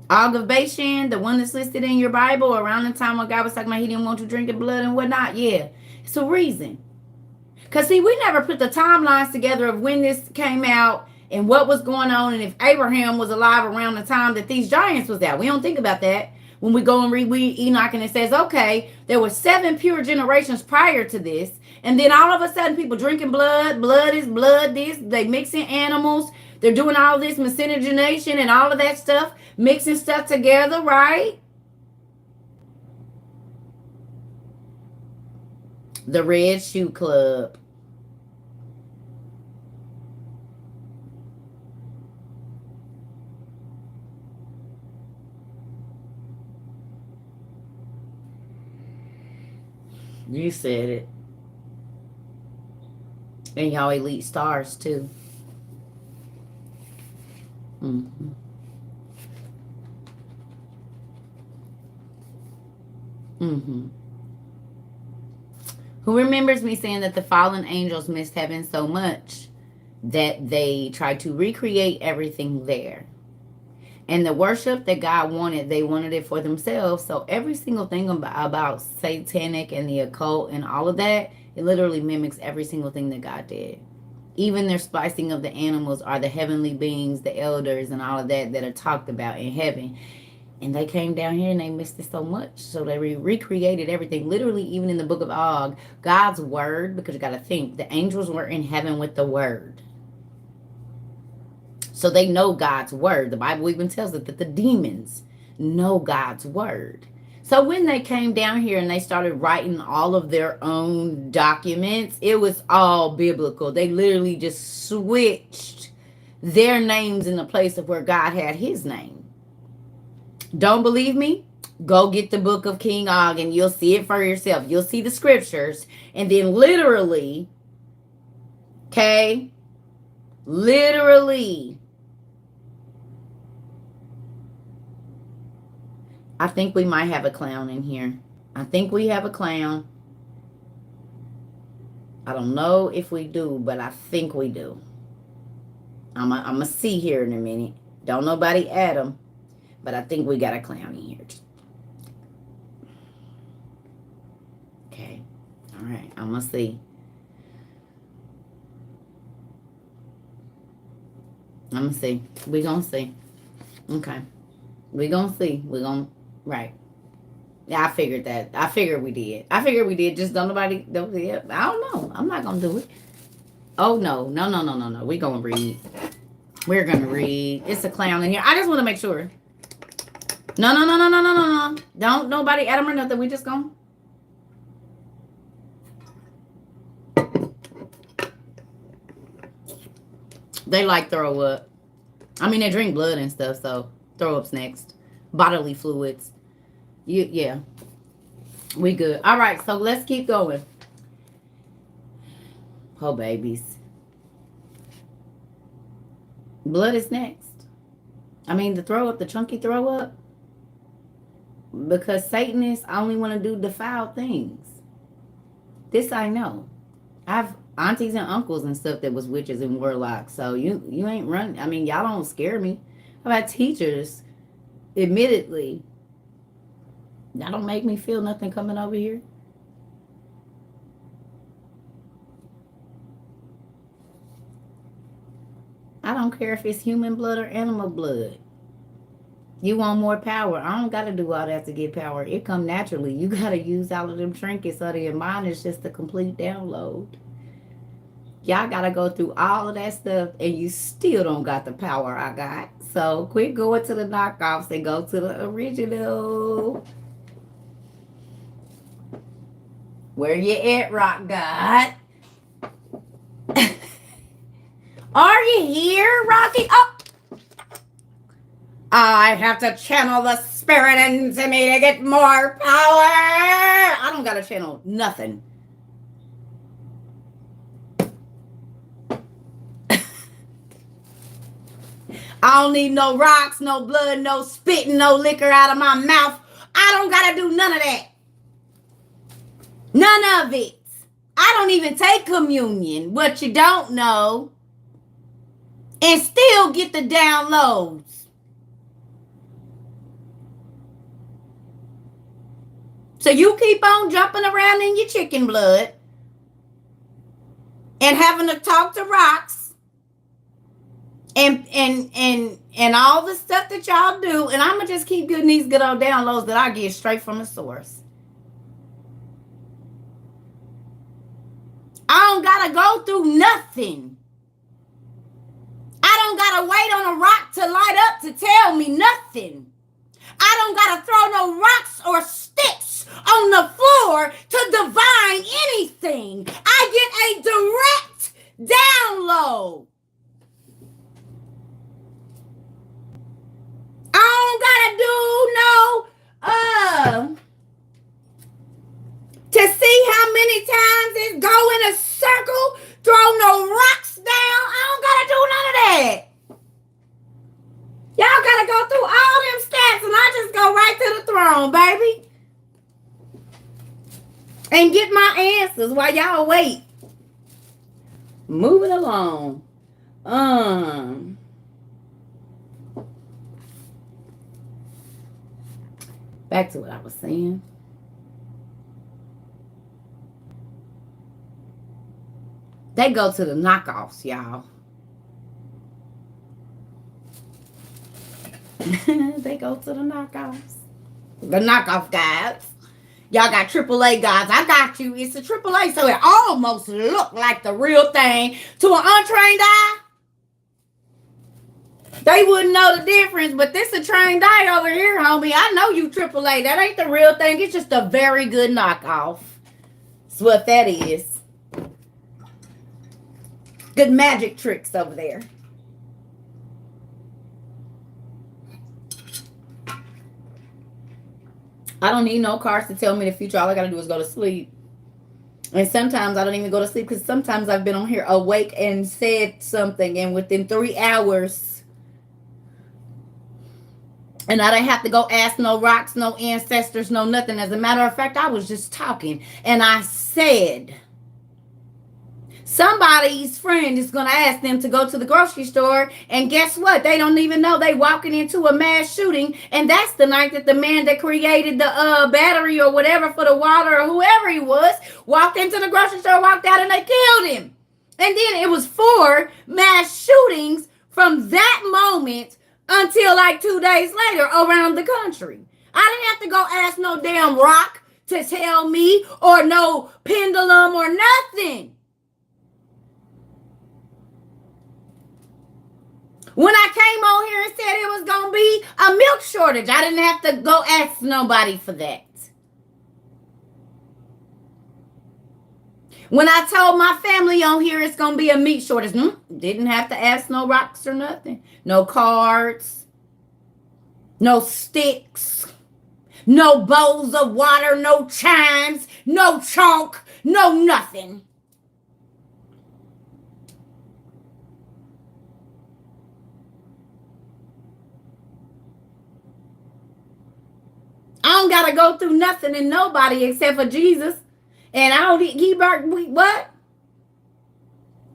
Og of Bashan, the one that's listed in your Bible, around the time when God was talking about he didn't want to drink the blood and whatnot. Yeah, it's a reason. Because, see, we never put the timelines together of when this came out and what was going on, and if Abraham was alive around the time that these giants was out. We don't think about that. When we go and read Enoch, and it says, okay, there were 7 pure generations prior to this, and then all of a sudden people drinking blood is blood, this, they mixing animals, they're doing all this miscegenation and all of that stuff, mixing stuff together, right? The Red Shoe Club. You said it. And y'all elite stars too. Mm-hmm. Mm-hmm. Who remembers me saying that the fallen angels missed heaven so much that they tried to recreate everything there? And the worship that God wanted, they wanted it for themselves. So every single thing about satanic and the occult and all of that, it literally mimics every single thing that God did. Even their spicing of the animals are the heavenly beings, the elders, and all of that are talked about in heaven. And they came down here and they missed it so much. So they recreated everything. Literally, even in the book of Og, God's word, because you got to think, the angels were in heaven with the word. So they know God's word. The Bible even tells us that the demons know God's word. So when they came down here and they started writing all of their own documents, it was all biblical. They literally just switched their names in the place of where God had his name. Don't believe me? Go get the book of King Og and you'll see it for yourself. You'll see the scriptures. And then literally, okay, literally, I think we might have a clown in here. I think we have a clown. I don't know if we do, but I think we do. I'm going to see here in a minute. Don't nobody add them, but I think we got a clown in here. Okay. All right. I'm going to see. I'm going to see. We're going to see. Okay. We're going to see. We're going to. Right. Yeah, I figured that. I figured we did. Just don't nobody. Don't. Yeah, I don't know. I'm not gonna do it. Oh no. We're gonna read. We're gonna read. It's a clown in here. I just want to make sure. No. Don't nobody add them or nothing. We just gonna. They like throw up. I mean, they drink blood and stuff, so throw up's next. bodily fluids. Yeah, we good. All right, so let's keep going. Oh, babies. Blood is next. I mean, the throw up, the chunky throw up, because Satanists only want to do defiled things. This I know. I've aunties and uncles and stuff that was witches and warlocks. So you ain't running. I mean, y'all don't scare me. I've had teachers, admittedly, y'all don't make me feel nothing coming over here. I don't care if it's human blood or animal blood. You want more power. I don't got to do all that to get power. It come naturally. You got to use all of them trinkets so that your mind is just a complete download. Y'all got to go through all of that stuff and you still don't got the power I got. So quit going to the knockoffs and go to the original. Where you at, Rock God? Are you here, Rocky? Oh! I have to channel the spirit into me to get more power. I don't got to channel nothing. I don't need no rocks, no blood, no spitting, no liquor out of my mouth. I don't got to do none of that. None of it. I don't even take communion, what you don't know, and still get the downloads. So you keep on jumping around in your chicken blood and having to talk to rocks and all the stuff that y'all do, and I'm gonna just keep getting these good old downloads that I get straight from the source. I don't gotta go through nothing. I don't gotta wait on a rock to light up to tell me nothing. I don't gotta throw no rocks or sticks on the floor to divine anything. I get a direct download. I don't gotta do no to see how many times it go in a circle, throw no rocks down. I don't gotta do none of that. Y'all gotta go through all them stats and I just go right to the throne, baby. And get my answers while y'all wait. Moving along. Back to what I was saying. They go to the knockoffs, y'all. They go to the knockoffs. The knockoff guys. Y'all got AAA guys. I got you. It's a AAA, so it almost looked like the real thing to an untrained eye. They wouldn't know the difference, but this a trained eye over here, homie. I know you AAA. That ain't the real thing. It's just a very good knockoff. That's what that is. Good magic tricks over there. I don't need no cards to tell me the future. All I gotta do is go to sleep. And sometimes I don't even go to sleep because sometimes I've been on here awake and said something, and within 3 hours, and I didn't have to go ask no rocks, no ancestors, no nothing. As a matter of fact, I was just talking, and I said, somebody's friend is going to ask them to go to the grocery store, and guess what? They don't even know they walking into a mass shooting, and that's the night that the man that created the battery or whatever for the water or whoever he was walked into the grocery store, walked out, and they killed him. And then it was 4 mass shootings from that moment until like 2 days later around the country. I didn't have to go ask no damn rock to tell me, or no pendulum or nothing. When I came on here and said it was going to be a milk shortage, I didn't have to go ask nobody for that. When I told my family on here it's going to be a meat shortage, didn't have to ask no rocks or nothing. No cards. No sticks, no bowls of water, no chimes, no chalk, no nothing. I don't gotta go through nothing and nobody except for Jesus. And I don't keep what?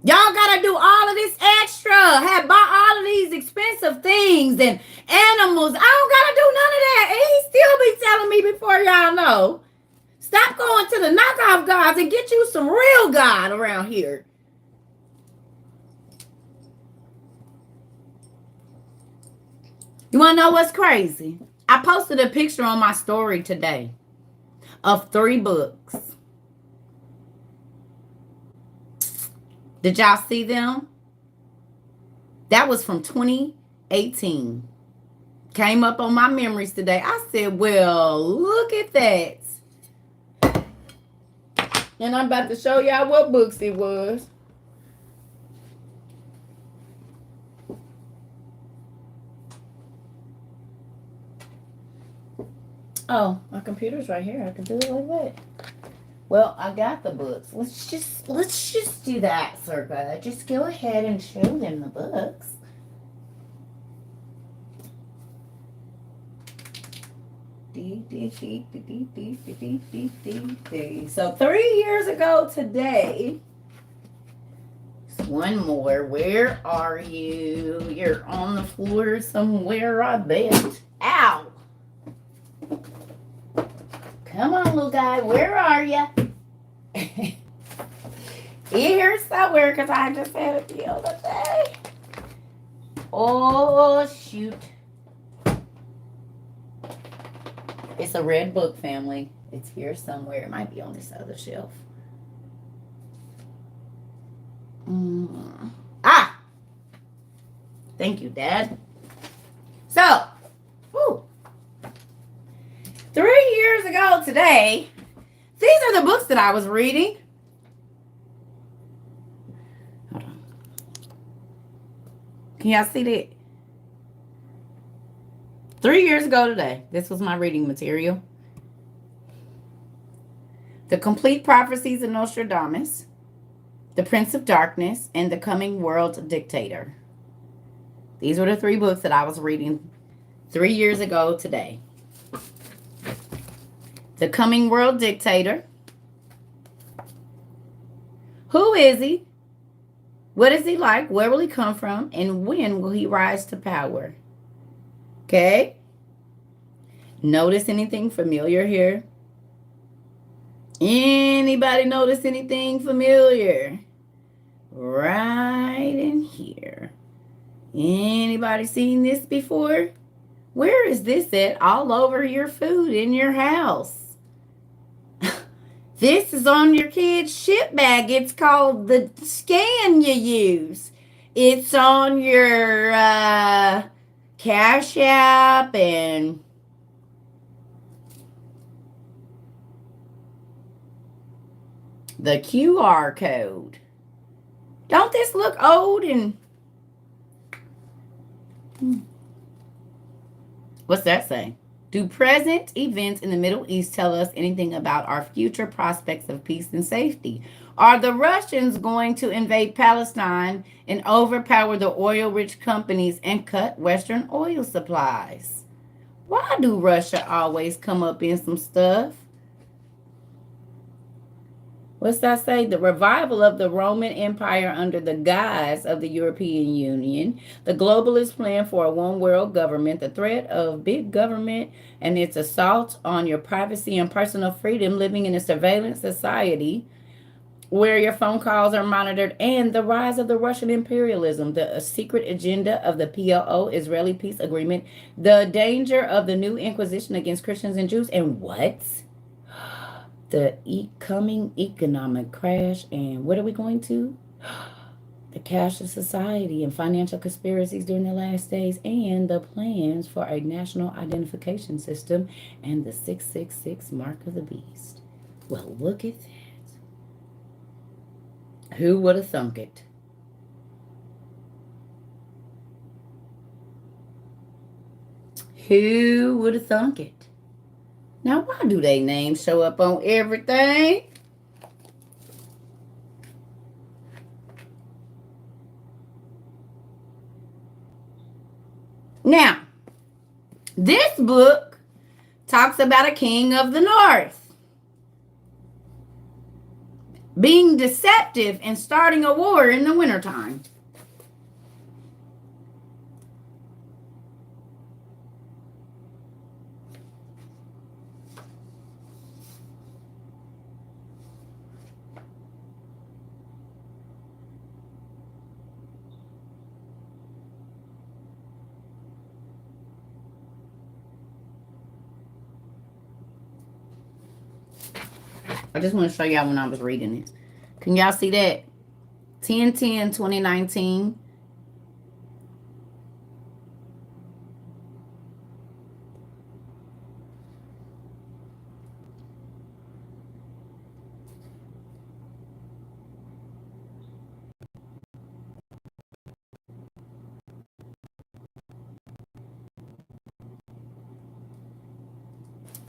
Y'all gotta do all of this extra. Have bought all of these expensive things and animals. I don't gotta do none of that. And he still be telling me before y'all know. Stop going to the knockoff gods and get you some real God around here. You wanna know what's crazy? I posted a picture on my story today of 3 books. Did y'all see them? That was from 2018. Came up on my memories today. I said, well, look at that. And I'm about to show y'all what books it was. Oh, my computer's right here. I can do it like that. Well, I got the books. Let's just do that, Circa. Just go ahead and show them the books. So 3 years ago today. One more. Where are you? You're on the floor somewhere, I bet. Ow! Come on, little guy. Where are you? Here somewhere, because I just had it the other day. Oh, shoot. It's a red book, family. It's here somewhere. It might be on this other shelf. Ah! Thank you, Dad. So, 3 years ago today, these are the books that I was reading. Hold on. Can y'all see that? 3 years ago today, this was my reading material. The Complete Prophecies of Nostradamus, The Prince of Darkness, and The Coming World Dictator. These were the 3 books that I was reading 3 years ago today. The Coming World Dictator. Who is he? What is he like? Where will he come from? And when will he rise to power? Okay? Notice anything familiar here? Anybody notice anything familiar? Right in here. Anybody seen this before? Where is this at? All over your food in your house. This is on your kid's ship bag. It's called the scan you use. It's on your Cash App and the QR code. Don't this look old and... What's that say? Do present events in the Middle East tell us anything about our future prospects of peace and safety? Are the Russians going to invade Palestine and overpower the oil-rich companies and cut Western oil supplies? Why do Russia always come up in some stuff? What's that say? The revival of the Roman Empire under the guise of the European Union, the globalist plan for a one world government, the threat of big government and its assault on your privacy and personal freedom, living in a surveillance society where your phone calls are monitored, and the rise of the Russian imperialism, the secret agenda of the PLO Israeli peace agreement, the danger of the new Inquisition against Christians and Jews, and what? The coming economic crash, and what are we going to? The cashless society and financial conspiracies during the last days, and the plans for a national identification system and the 666 mark of the beast. Well, look at that. Who would have thunk it? Who would have thunk it? Now, why do they names show up on everything? Now, this book talks about a king of the north being deceptive and starting a war in the wintertime. I just want to show y'all when I was reading this. Can y'all see that? 10/10/2019.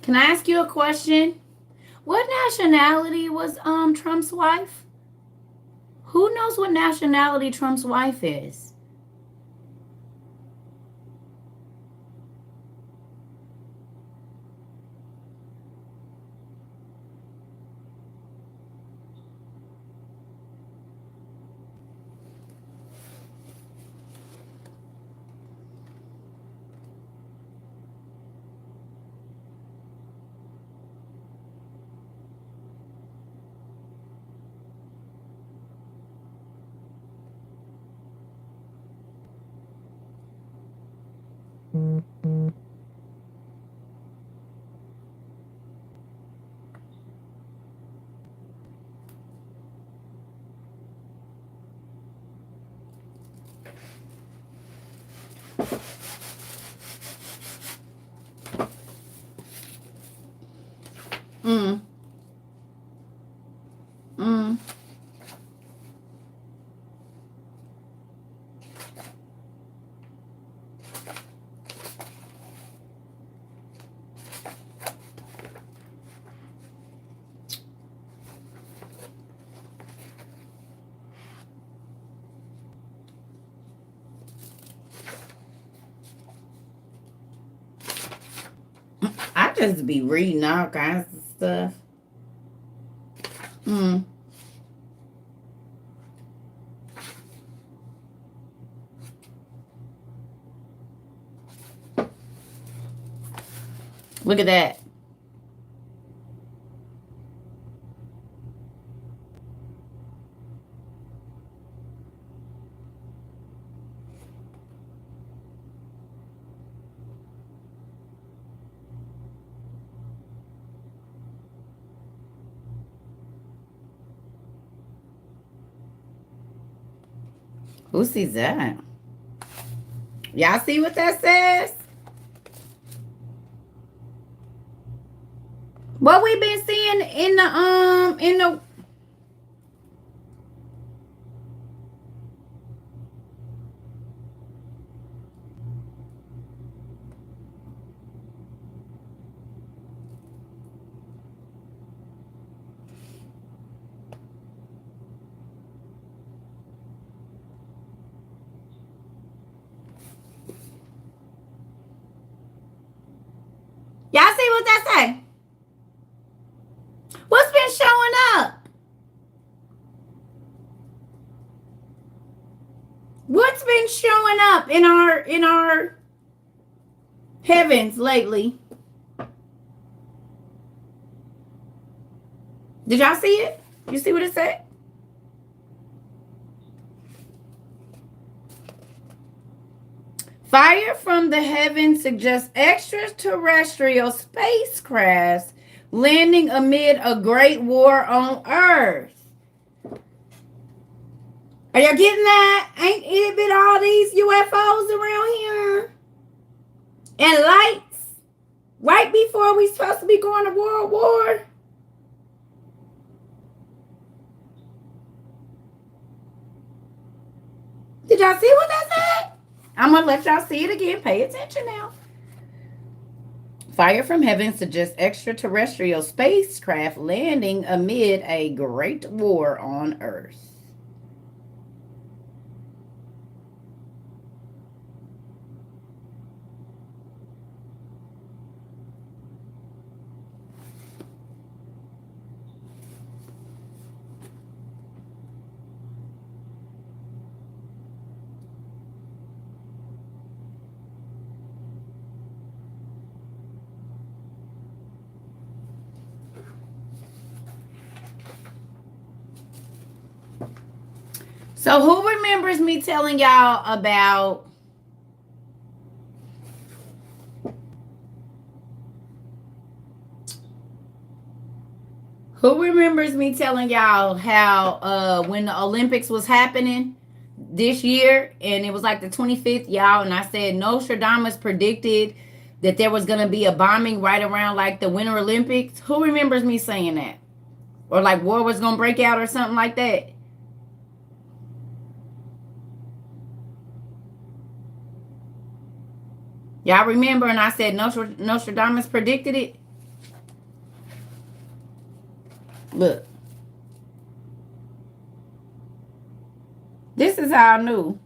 Can I ask you a question? What nationality was Trump's wife? Who knows what nationality Trump's wife is? Mm. Mm. I just be reading all kinds of stuff. Mm. Look at that. Who sees that? Y'all see what that says? What we been seeing in the y'all see what that say? What's been showing up? What's been showing up in our heavens lately? Did y'all see it? You see what it said? Fire from the heavens suggests extraterrestrial spacecrafts landing amid a great war on Earth. Are y'all getting that? Ain't it been all these UFOs around here? And lights right before we supposed to be going to World War? Did y'all see what that said? I'm going to let y'all see it again. Pay attention now. Fire from heaven suggests extraterrestrial spacecraft landing amid a great war on Earth. So, who remembers me telling y'all about who remembers me telling y'all how when the Olympics was happening this year and it was like the 25th, y'all, and I said Nostradamus predicted that there was going to be a bombing right around like the Winter Olympics? Who remembers me saying that? Or like war was going to break out or something like that? Y'all remember? And I said Nostradamus predicted it. Look, this is how I knew.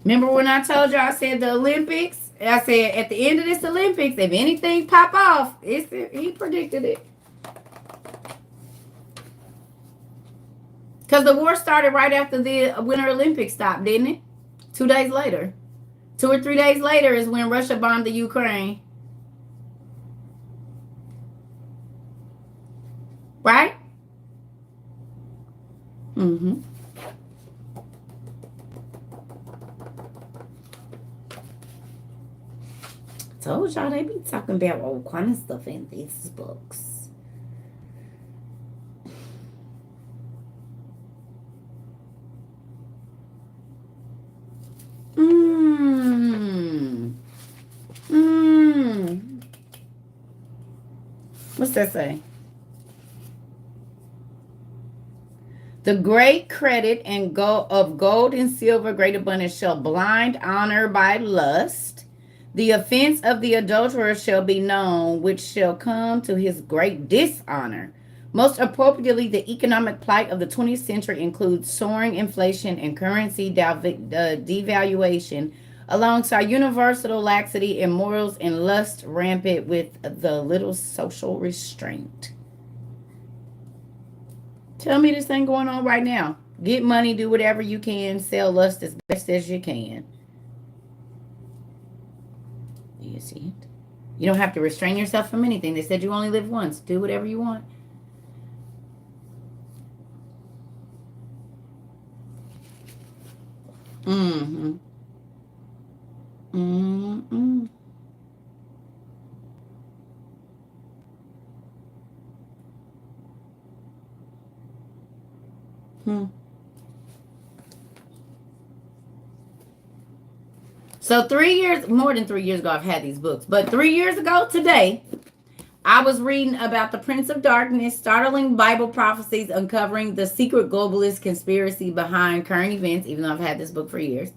Remember when I told you I said the Olympics? I said at the end of this Olympics, if anything pop off, he predicted it. Because the war started right after the Winter Olympics stopped, didn't it? 2 days later. 2 or 3 days later is when Russia bombed the Ukraine. Right? Mm-hmm. Told y'all they be talking about all kind of stuff in these books. What's that say? The great credit and of gold and silver, great abundance, shall blind honor by lust. The offense of the adulterer shall be known, which shall come to his great dishonor. Most appropriately, the economic plight of the 20th century includes soaring inflation and currency devaluation, alongside universal laxity in morals and lust rampant with the little social restraint. Tell me this ain't going on right now. Get money, do whatever you can, sell lust as best as you can. Do you see it? You don't have to restrain yourself from anything. They said you only live once. Do whatever you want. Mm-hmm. Mm-hmm. Hmm. So 3 years, more than 3 years ago, I've had these books. But 3 years ago today, I was reading about the Prince of Darkness, startling Bible prophecies uncovering the secret globalist conspiracy behind current events, even though I've had this book for years.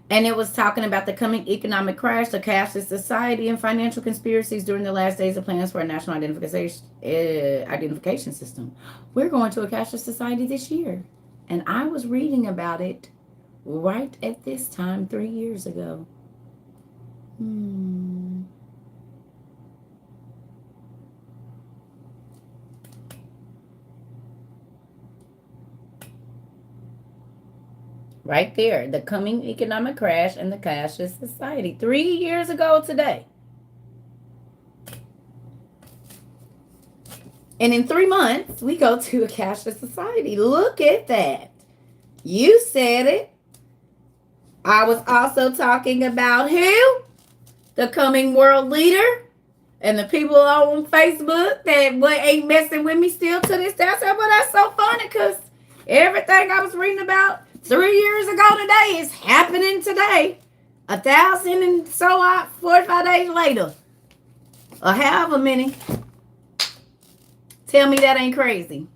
And it was talking about the coming economic crash, the cashless society, and financial conspiracies during the last days of plans for a national identification system. We're going to a cashless society this year. And I was reading about it right at this time 3 years ago. Right there, the coming economic crash and the cashless society. 3 years ago today. And in 3 months, we go to a cashless society. Look at that. You said it. I was also talking about who? The coming world leader. And the people on Facebook that ain't messing with me still to this day. I said, well, that's so funny because everything I was reading about 3 years ago today is happening today. 1,000 and so on, 45 days later. Or however many. Tell me that ain't crazy.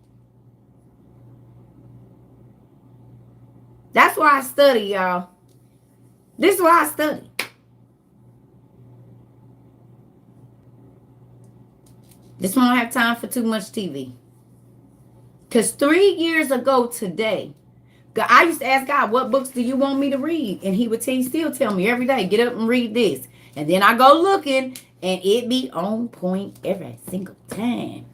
That's why I study, y'all. This is why I study. This one don't have time for too much TV. Because 3 years ago today, I used to ask God, what books do you want me to read? And he would still tell me every day, get up and read this. And then I go looking, and it be on point every single time.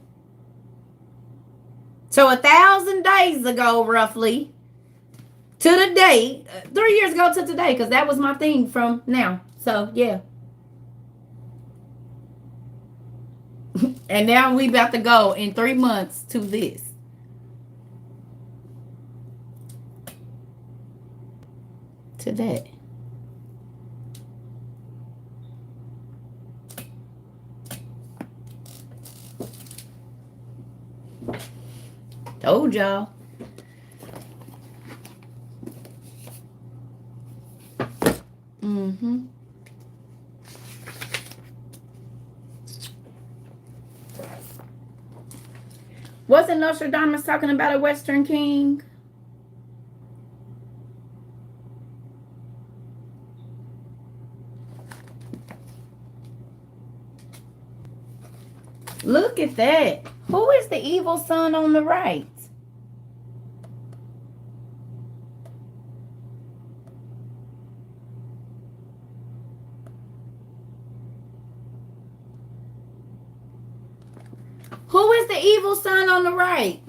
So 1,000 days ago, roughly, to the day, 3 years ago to today, because that was my thing from now. So, yeah. And now we about to go in 3 months to this. To that. Told y'all. Mm-hmm. Wasn't Nostradamus talking about a Western king? Look at that. Who is the evil son on the right? Who is the evil son on the right?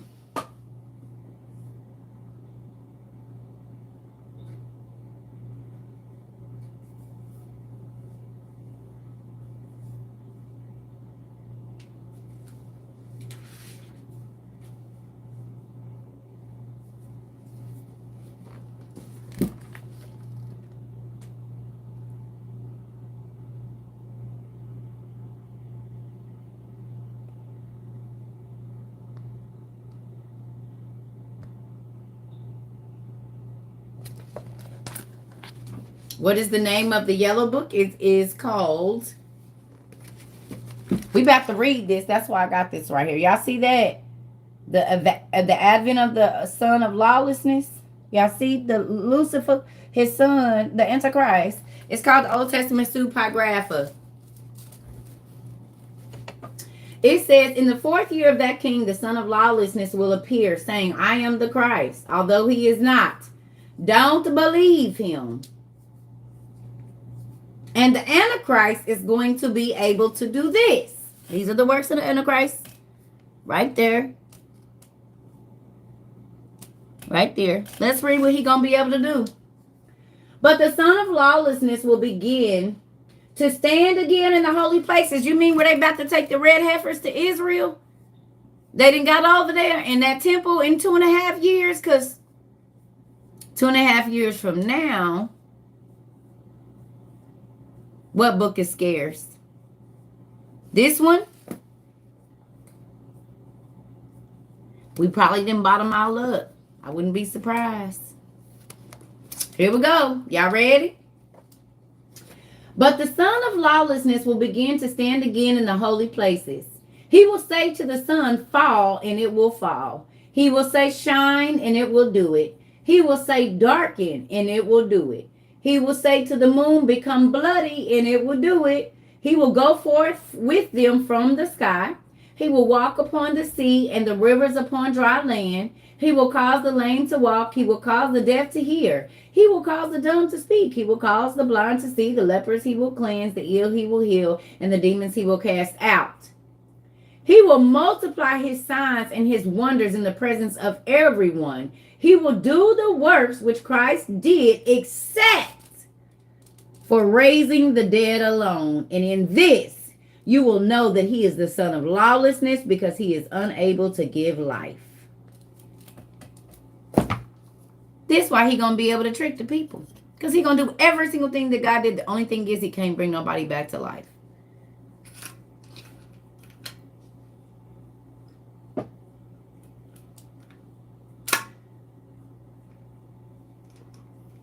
What is the name of the yellow book? It is called. We about to read this. That's why I got this right here. Y'all see that? The advent of the son of lawlessness. Y'all see the Lucifer, his son, the Antichrist. It's called the Old Testament Pseudepigrapha. It says, in the 4th year of that king, the son of lawlessness will appear, saying, I am the Christ, although he is not. Don't believe him. And the Antichrist is going to be able to do this. These are the works of the Antichrist. Right there. Right there. Let's read what he's going to be able to do. But the son of lawlessness will begin to stand again in the holy places. You mean where they about to take the red heifers to Israel? They didn't got over there in that temple in 2.5 years? Because 2.5 years from now, what book is scarce? This one? We probably didn't bottom all up. I wouldn't be surprised. Here we go. Y'all ready? But the son of lawlessness will begin to stand again in the holy places. He will say to the sun, fall, and it will fall. He will say, shine, and it will do it. He will say, darken, and it will do it. He will say to the moon, become bloody, and it will do it. He will go forth with them from the sky. He will walk upon the sea and the rivers upon dry land. He will cause the lame to walk. He will cause the deaf to hear. He will cause the dumb to speak. He will cause the blind to see. The lepers he will cleanse. The ill he will heal. And the demons he will cast out. He will multiply his signs and his wonders in the presence of everyone. He will do the works which Christ did, except for raising the dead alone. And in this, you will know that he is the son of lawlessness, because he is unable to give life. This is why he going to be able to trick the people. Because he going to do every single thing that God did. The only thing is he can't bring nobody back to life.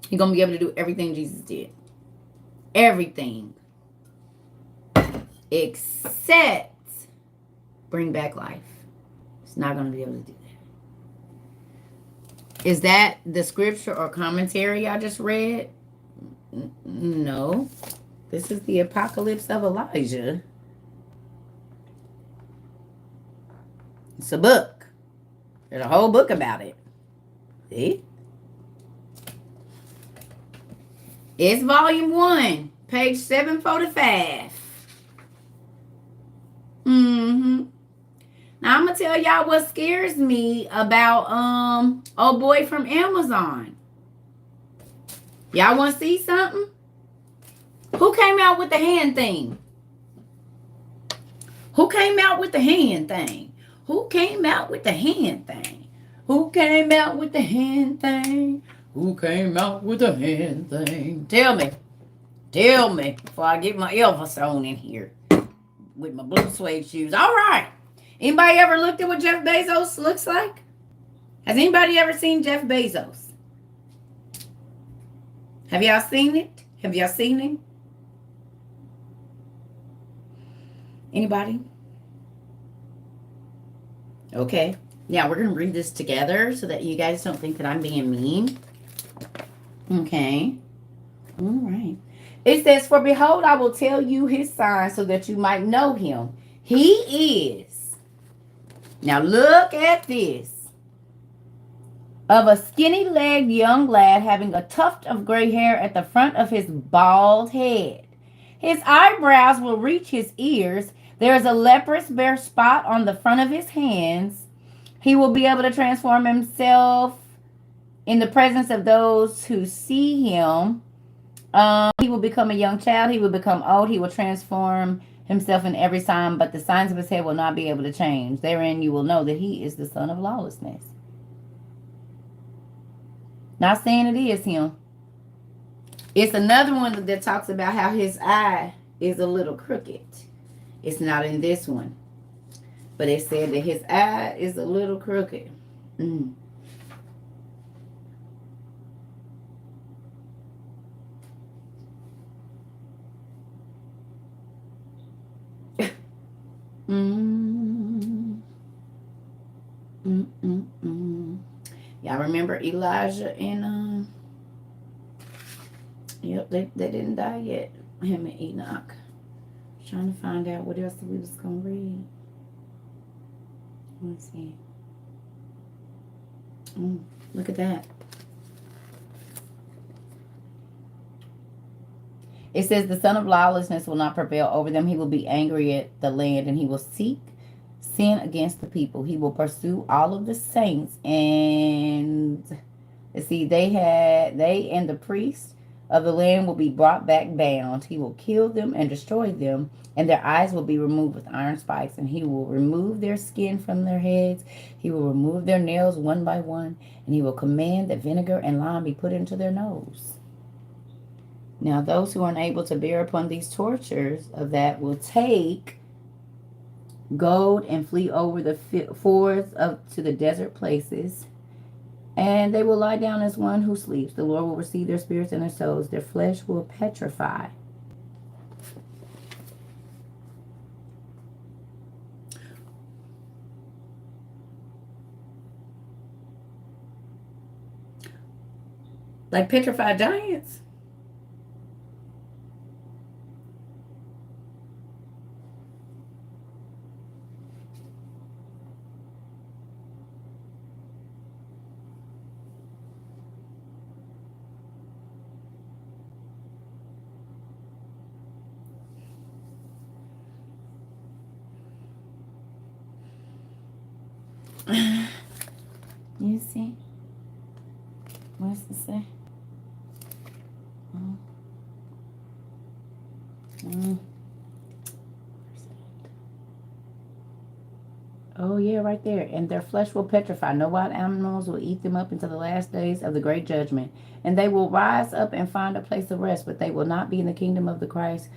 He's going to be able to do everything Jesus did. Everything. Except bring back life. It's not going to be able to do that. Is that the scripture or commentary I just read? No. This is the Apocalypse of Elijah. It's a book. There's a whole book about it. See? It's volume 1, page 745. Mm-hmm. Now I'm gonna tell y'all what scares me about old boy from Amazon. Y'all wanna see something? Who came out with the hand thing? Who came out with the hand thing? Who came out with the hand thing? Who came out with the hand thing? Who came out with the hand thing? Tell me. Tell me before I get my Elvis on in here with my blue suede shoes. All right. Anybody ever looked at what Jeff Bezos looks like? Has anybody ever seen Jeff Bezos? Have y'all seen it? Have y'all seen him? Anybody? Okay. Now we're going to read this together so that you guys don't think that I'm being mean. Okay. All right. It says, "For behold, I will tell you his sign so that you might know him. He is." Now look at this. "Of a skinny-legged young lad having a tuft of gray hair at the front of his bald head. His eyebrows will reach his ears. There is a leprous bare spot on the front of his hands. He will be able to transform himself in the presence of those who see him. He will become a young child. He will become old. He will transform himself in every sign, but the signs of his head will not be able to change. Therein you will know that he is the son of lawlessness." Not saying it is him. It's another one that talks about how his eye is a little crooked. It's not in this one. But it said that his eye is a little crooked. Mm. Mm. Y'all remember Elijah and yep, they didn't die yet. Him and Enoch. Trying to find out what else we was gonna read. Let's see. Look at that. It says the son of lawlessness will not prevail over them. He will be angry at the land, and he will seek sin against the people. He will pursue all of the saints, and let's see, they and the priests of the land will be brought back bound. He will kill them and destroy them, and their eyes will be removed with iron spikes, and he will remove their skin from their heads. He will remove their nails one by one, and he will command that vinegar and lime be put into their nose. Now those who are unable to bear upon these tortures of that will take gold and flee over the fords up to the desert places, and they will lie down as one who sleeps. The Lord will receive their spirits and their souls. Their flesh will petrify. Like petrified giants? You see? What's it say? Oh, yeah, right there. "And their flesh will petrify. No wild animals will eat them up until the last days of the great judgment. And they will rise up and find a place of rest, but they will not be in the kingdom of the Christ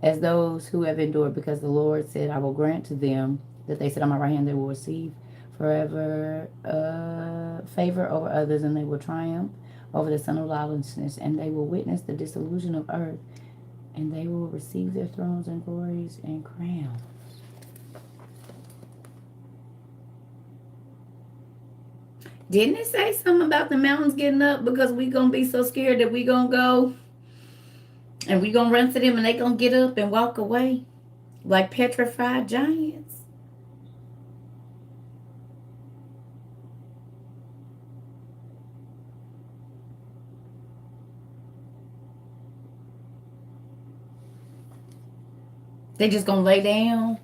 as those who have endured, because the Lord said, I will grant to them that they sit on my right hand, they will receive forever favor over others, and they will triumph over the son of lawlessness, and they will witness the disillusion of earth, and they will receive their thrones and glories and crowns." Didn't it say something about the mountains getting up because we gonna be so scared that we gonna go and we gonna run to them and they gonna get up and walk away like petrified giants? They just gonna lay down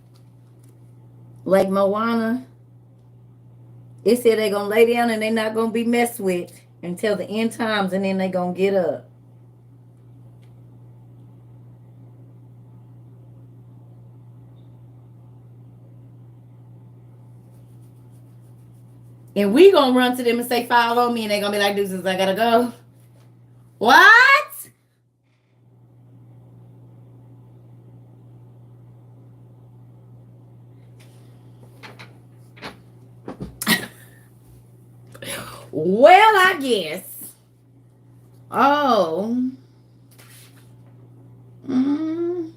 like Moana. It said they gonna lay down and they not gonna be messed with until the end times, and then they gonna get up. And we gonna run to them and say, follow me, and they gonna be like, deuces, I gotta go. What? Well, I guess. Oh. Mm.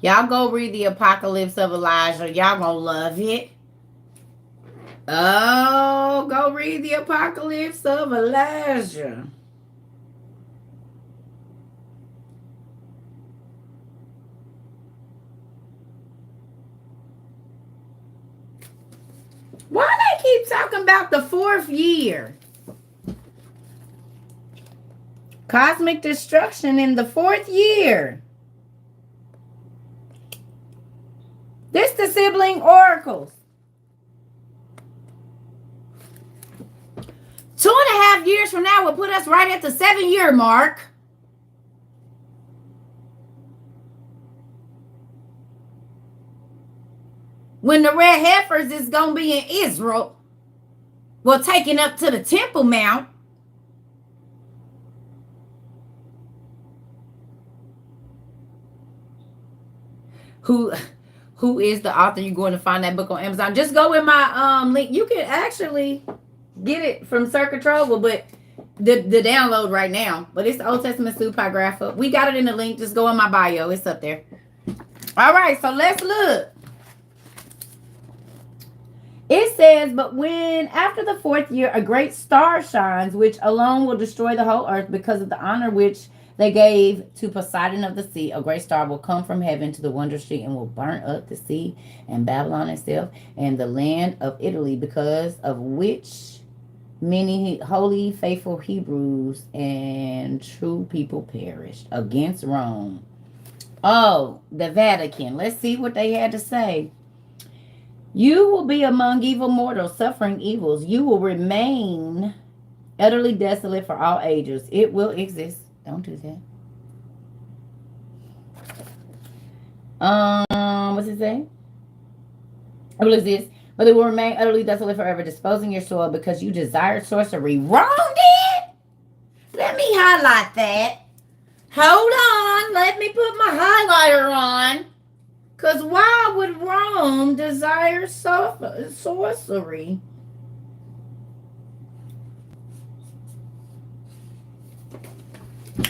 Y'all go read the Apocalypse of Elijah. Y'all gonna love it. Oh, go read the Apocalypse of Elijah. Why they keep talking about the fourth year? Cosmic destruction in the fourth year. This the sibling oracles. 2.5 years from now will put us right at the 7-year mark. When the red heifers is going to be in Israel, well, taken up to the Temple Mount. Who is the author? You're going to find that book on Amazon. Just go with my link. You can actually get it from Circuit Trouble, but the download right now. But it's the Old Testament Supergrapha. We got it in the link. Just go in my bio. It's up there. All right, so let's look. It says, but when after the fourth year a great star shines, which alone will destroy the whole earth because of the honor which they gave to Poseidon of the sea, a great star will come from heaven to the wonder street and will burn up the sea and Babylon itself and the land of Italy, because of which many holy, faithful Hebrews and true people perished against Rome. Oh, the Vatican. Let's see what they had to say. You will be among evil mortals, suffering evils. You will remain utterly desolate for all ages. It will exist. Don't do that. What's it say? It will exist, but it will remain utterly desolate forever, disposing your soil because you desired sorcery. Wrong did? Let me highlight that. Hold on. Let me put my highlighter on. Because why would Rome desire sorcery?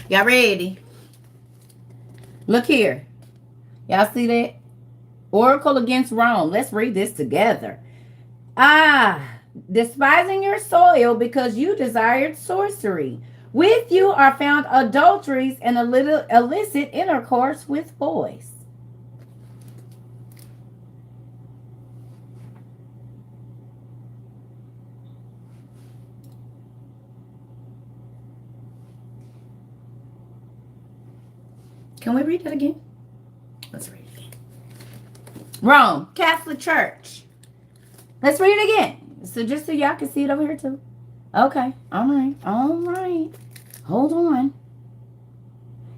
Y'all ready? Look here. Y'all see that? Oracle against Rome. Let's read this together. Despising your soil because you desired sorcery. With you are found adulteries and a little illicit intercourse with boys. Can we read that again? Let's read it again. Rome, Catholic Church. Let's read it again. So just so y'all can see it over here too. Okay. All right. Hold on.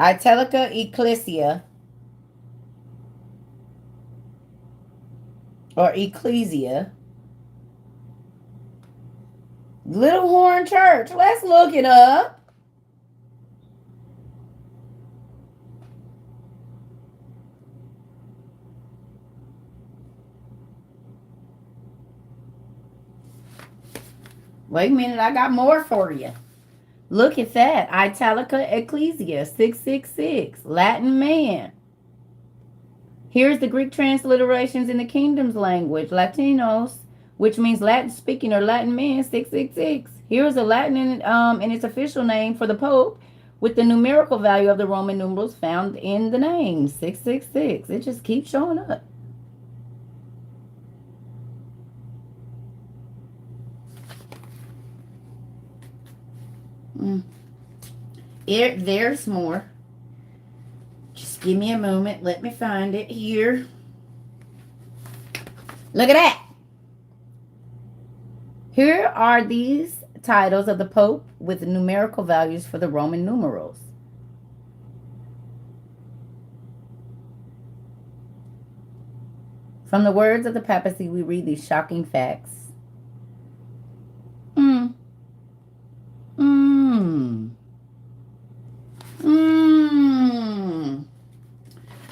Italica Ecclesia or Ecclesia. Little Horn Church. Let's look it up. Wait a minute, I got more for you. Look at that. Italica Ecclesia 666. Latin man. Here's the Greek transliterations in the kingdom's language. Latinos, which means Latin speaking or Latin man, 666. Here's a Latin in its official name for the Pope with the numerical value of the Roman numerals found in the name, 666. It just keeps showing up. There's more. Just give me a moment. Let me find it here. Look at that. Here are these titles of the Pope with the numerical values for the Roman numerals. From the words of the papacy, we read these shocking facts.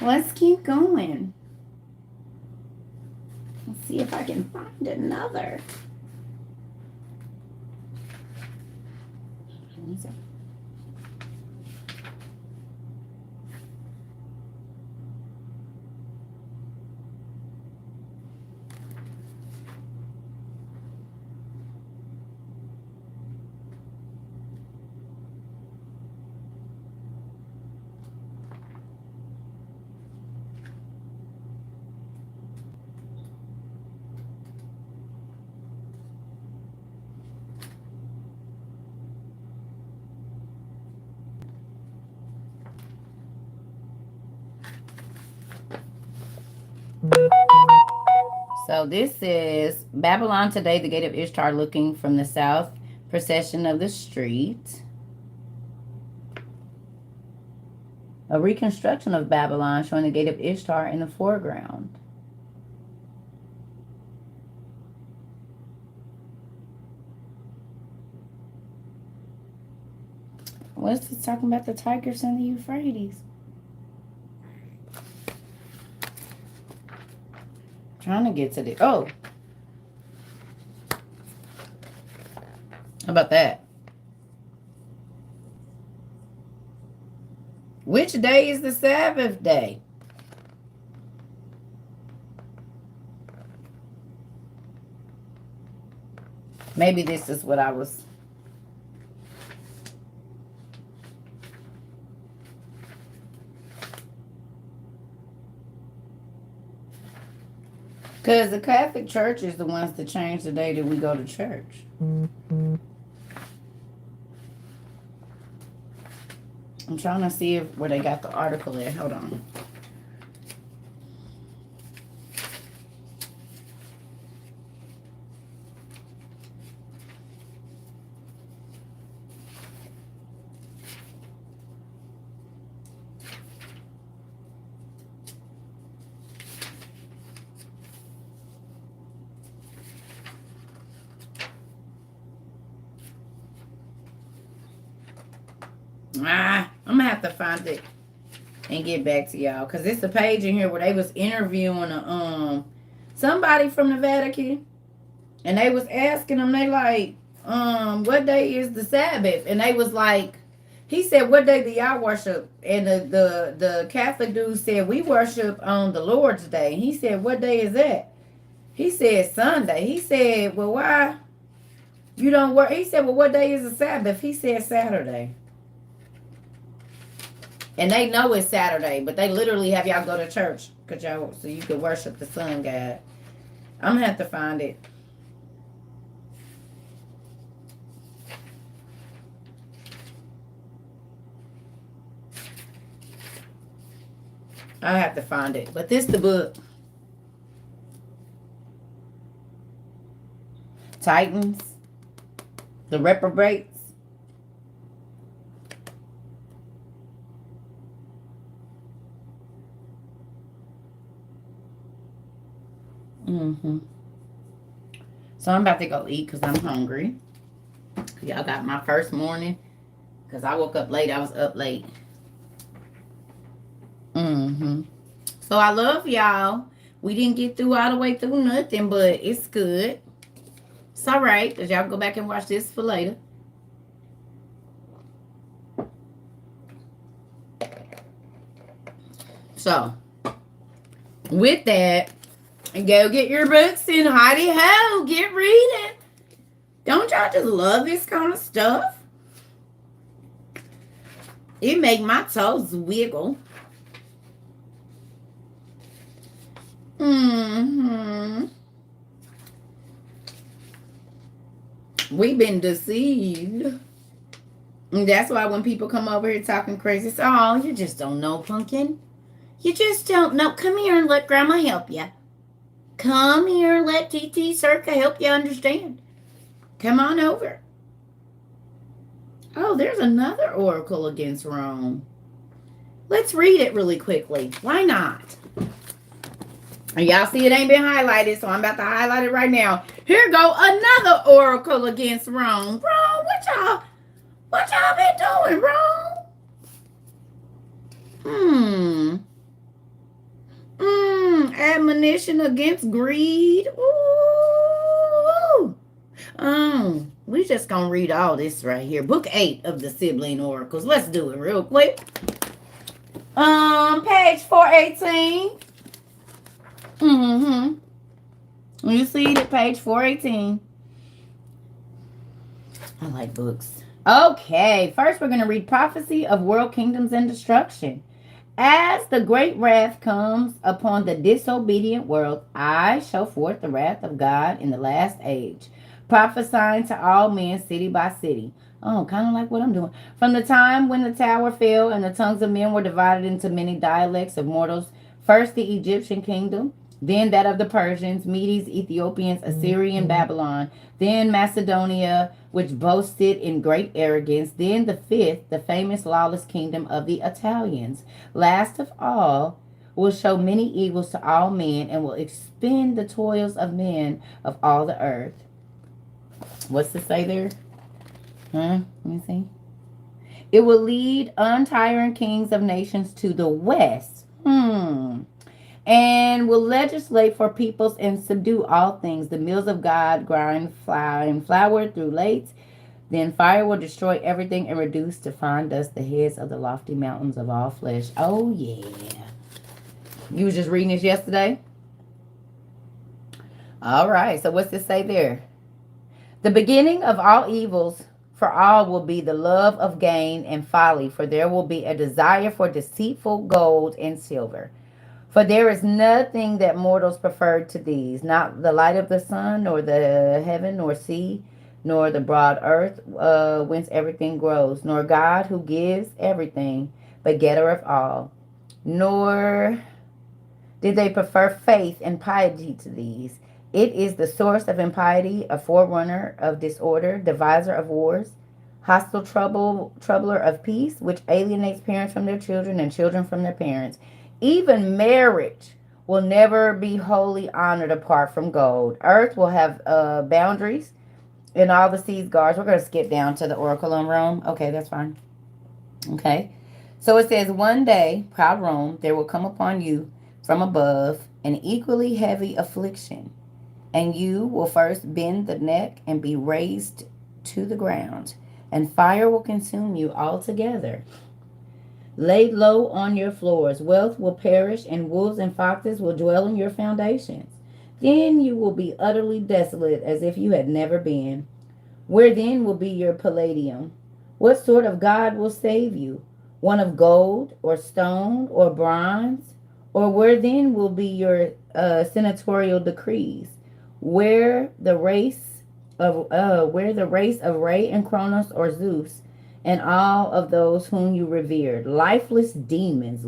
Let's keep going. Let's see if I can find another. So this is Babylon Today, the Gate of Ishtar looking from the south, procession of the street. A reconstruction of Babylon showing the Gate of Ishtar in the foreground. What's it talking about the Tigris and the Euphrates? Trying to get to the... Oh. How about that? Which day is the Sabbath day? Maybe this is what I was... Because the Catholic Church is the ones that change the day that we go to church. I'm trying to see where they got the article at. Hold on. I'm gonna have to find it and get back to y'all, because it's a page in here where they was interviewing somebody from the Vatican, and they was asking them, they like, what day is the Sabbath? And they was like, he said, what day do y'all worship? And the Catholic dude said, we worship on the Lord's Day. And he said, what day is that? He said, Sunday. He said, well, why you don't work? He said, well, what day is the Sabbath? He said, Saturday. And they know it's Saturday, but they literally have y'all go to church so you can worship the sun god. I'm gonna have to find it. I have to find it. But this the book. Titans. The Reprobates. Mm-hmm. So I'm about to go eat because I'm hungry. Y'all got my first morning because I woke up late. I was up late. Mm-hmm. So I love y'all. We didn't get through all the way through nothing, but it's good. It's all right because y'all go back and watch this for later. So with that, go get your books and hidey ho, get reading. Don't y'all just love this kind of stuff? It make my toes wiggle. Mm-hmm. We've been deceived. And that's why when people come over here talking crazy, it's, oh, you just don't know, pumpkin. You just don't know. Come here and let grandma help you. Come here and let TT Circa help you understand. Come on over. Oh, there's another oracle against Rome. Let's read it really quickly. Why not? And y'all see it ain't been highlighted, so I'm about to highlight it right now. Here go another oracle against Rome. Rome, what y'all been doing, Rome? Admonition against greed. Ooh. We just gonna read all this right here. Book 8 of the Sibling Oracles. Let's do it real quick. Page 418. You see it at page 418. I like books. Okay, first we're gonna read Prophecy of World Kingdoms and Destruction. As the great wrath comes upon the disobedient world, I show forth the wrath of God in the last age, prophesying to all men city by city. Oh, kind of like what I'm doing. From the time when the tower fell and the tongues of men were divided into many dialects of mortals, first the Egyptian kingdom, then that of the Persians, Medes, Ethiopians, Assyrian, Babylon, then Macedonia, which boasted in great arrogance, then the fifth, the famous lawless kingdom of the Italians. Last of all, will show many evils to all men and will expend the toils of men of all the earth. What's to say there? Let me see. It will lead untiring kings of nations to the west. And will legislate for peoples and subdue all things. The mills of God grind flour through lates. Then fire will destroy everything and reduce to fine dust the heads of the lofty mountains of all flesh. Oh, yeah. You was just reading this yesterday? All right. So what's this say there? The beginning of all evils for all will be the love of gain and folly, for there will be a desire for deceitful gold and silver. For there is nothing that mortals prefer to these, not the light of the sun, nor the heaven, nor sea, nor the broad earth, whence everything grows, nor God who gives everything, but getter of all. Nor did they prefer faith and piety to these. It is the source of impiety, a forerunner of disorder, deviser of wars, hostile troubler of peace, which alienates parents from their children and children from their parents. Even marriage will never be wholly honored apart from gold. Earth will have boundaries and all the seas guards. We're going to skip down to the oracle on Rome. Okay, that's fine. Okay. So it says, one day, proud Rome, there will come upon you from above an equally heavy affliction, and you will first bend the neck and be razed to the ground, and fire will consume you altogether. Laid low on your floors, wealth will perish, and wolves and foxes will dwell in your foundations. Then you will be utterly desolate as if you had never been. Where then will be your palladium? What sort of God will save you? One of gold, or stone, or bronze? Or where then will be your senatorial decrees? Where the race of Ray and Kronos or Zeus, and all of those whom you revered, lifeless demons,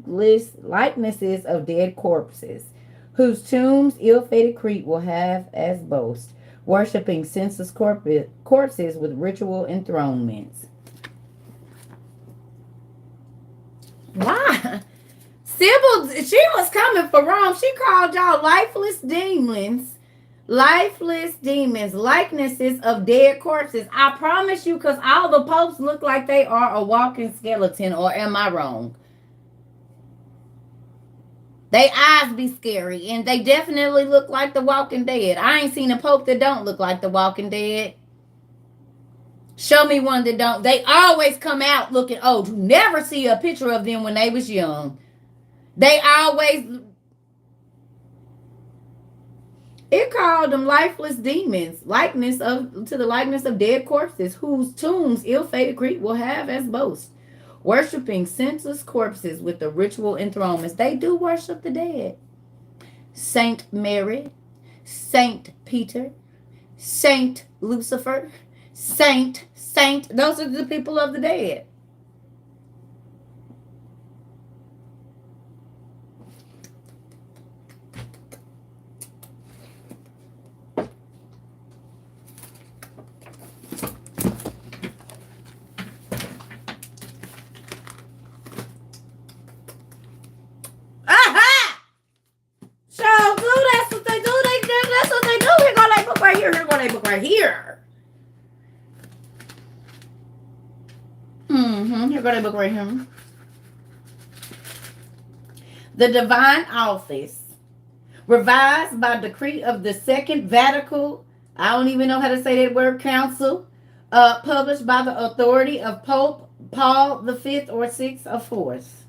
likenesses of dead corpses, whose tombs ill-fated Crete will have as boast, worshipping senseless corpses with ritual enthronements. Why? Sybil, she was coming for Rome. She called y'all lifeless demons. Lifeless demons, likenesses of dead corpses. I promise you, because all the popes look like they are a walking skeleton, or am I wrong? They eyes be scary, and they definitely look like the Walking Dead. I ain't seen a pope that don't look like the Walking Dead. Show me one that don't. They always come out looking old. You never see a picture of them when they was young. They always. It called them lifeless demons, to the likeness of dead corpses, whose tombs ill-fated Greek will have as boast, worshiping senseless corpses with the ritual enthronements. They do worship the dead. Saint Mary, Saint Peter, Saint Lucifer, Saint. Those are the people of the dead. Aha! So do that's what they do. That's what they do. Here go that book right here. Here go that book right here. Here go that book right here. The Divine Office, revised by decree of the Second Vatican, I don't even know how to say that word, council, published by the authority of Pope Paul V or VI of Fourth.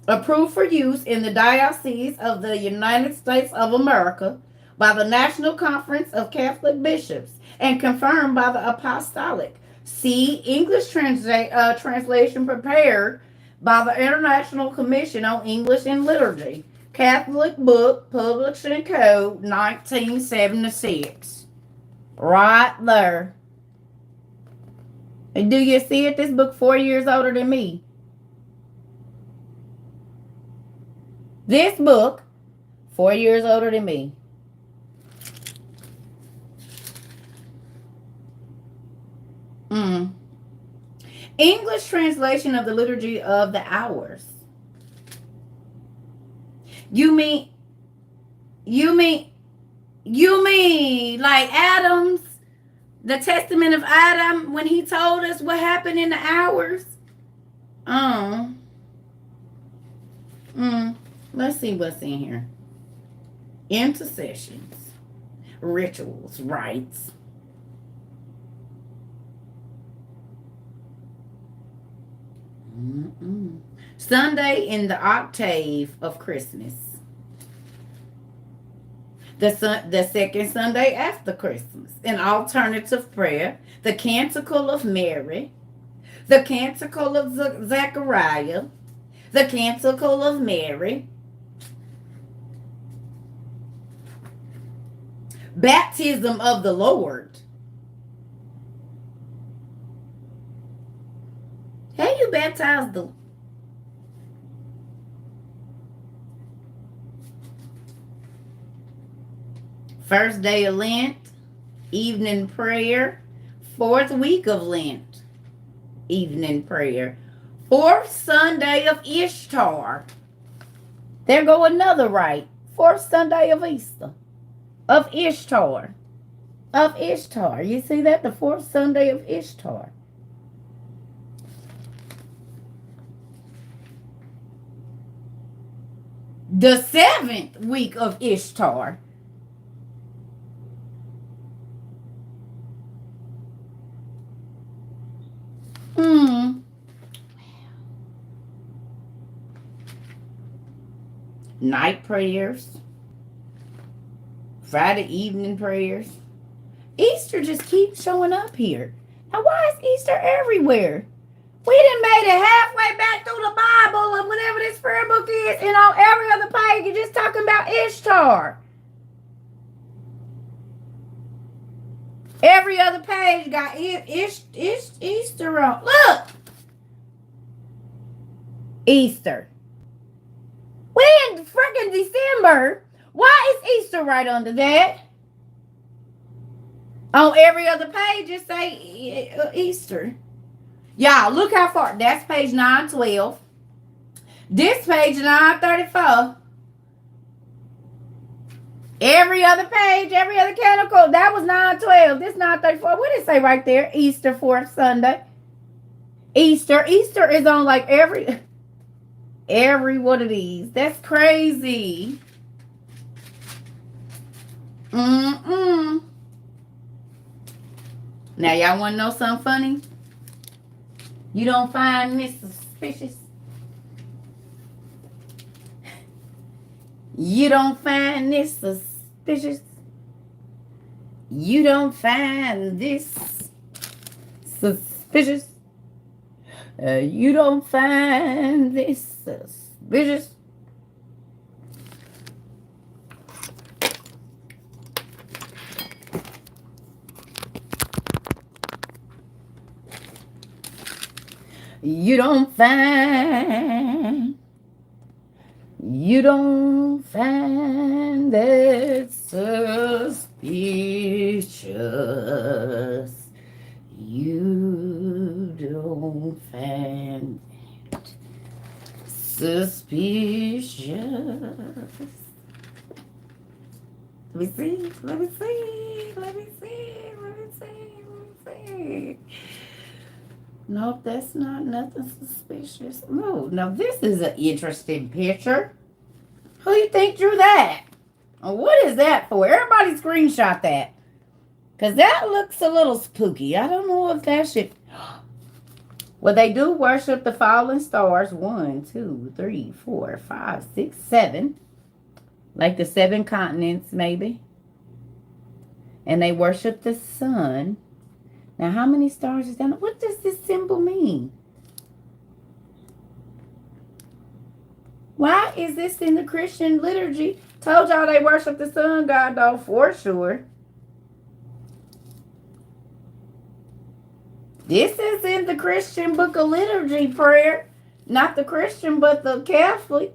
Approved for use in the Diocese of the United States of America by the National Conference of Catholic Bishops and confirmed by the Apostolic. See English translation prepared by the International Commission on English and Liturgy. Catholic Book, Publishing Code, 1976. Right there. And do you see it? This book 4 years older than me. This book, 4 years older than me. English translation of the Liturgy of the Hours. You mean like Adam's, the Testament of Adam, when he told us what happened in the hours? Let's see what's in here. Intercessions, rituals, rites. Sunday in the octave of Christmas. The second Sunday after Christmas. An alternative prayer. The Canticle of Mary. The Canticle of Zechariah. The Canticle of Mary. Baptism of the Lord. How you baptize the first day of Lent, evening prayer, fourth week of Lent, evening prayer, fourth Sunday of Ishtar. There go another rite. Fourth Sunday of Easter, of Ishtar, You see that? The fourth Sunday of Ishtar. The seventh week of Ishtar. Night prayers. Friday evening prayers. Easter just keeps showing up here. Now, why is Easter everywhere? We done made it halfway back through the Bible of whatever this prayer book is, and on every other page, you're just talking about Ishtar. Every other page got Easter on. Look! Easter. We in freaking December. Why is Easter right under that? On every other page, it say Easter. Y'all, look how far. That's page 912. This page 934. Every other page, every other canonical. That was 912. This 934. What did it say right there? Easter, fourth Sunday. Easter. Easter is on like every one of these. That's crazy. Mm-mm. Now, y'all want to know something funny? You don't find this suspicious? You don't find this suspicious? You don't find this suspicious? You don't find this suspicious? You don't find that suspicious. You don't find that suspicious. Let me see. Nope, that's not nothing suspicious. Oh, now this is an interesting picture. Who you think drew that? What is that for? Everybody screenshot that. Because that looks a little spooky. I don't know if that should... Well, they do worship the fallen stars. 1, 2, 3, 4, 5, 6, 7. Like the 7 continents, maybe. And they worship the sun. Now, how many stars is that? What does this symbol mean? Why is this in the Christian liturgy? Told y'all they worship the sun god, though, for sure. This is in the Christian book of liturgy prayer. Not the Christian, but the Catholic.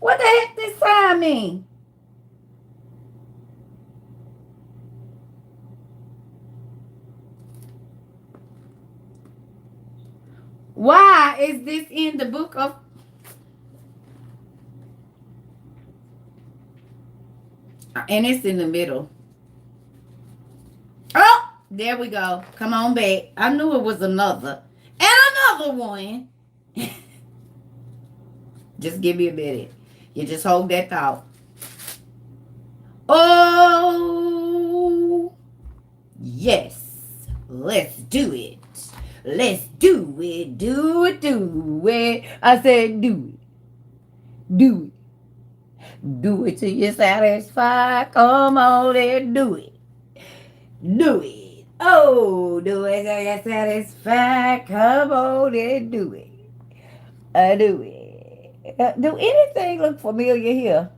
What the heck this sign mean? Why is this in the book of... And it's in the middle. Oh, there we go. Come on back. I knew it was another. And another one. Just give me a minute. You just hold that thought. Oh, yes. Let's do it. Let's do it. Do it. I said do it. Do it. Do it till you're satisfied. Come on and do it. Do it. Oh, do it till you're satisfied. Come on and do it. Do it. Do anything look familiar here?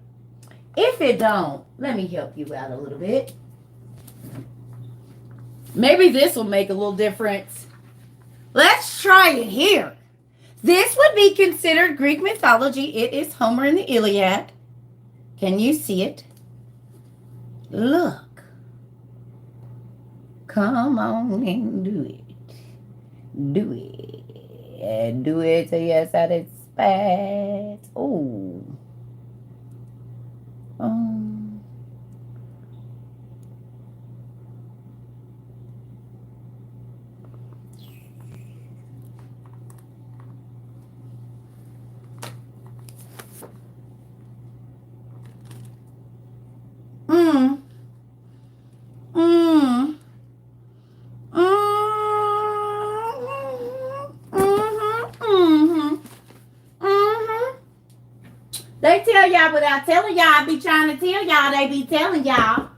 If it don't, let me help you out a little bit. Maybe this will make a little difference. Let's try it here. This would be considered Greek mythology. It is Homer in the Iliad. Can you see it? Look. Come on and do it. Do it. Do it till you're satisfied. Oh. They tell y'all without telling y'all. I be trying to tell y'all. They be telling y'all.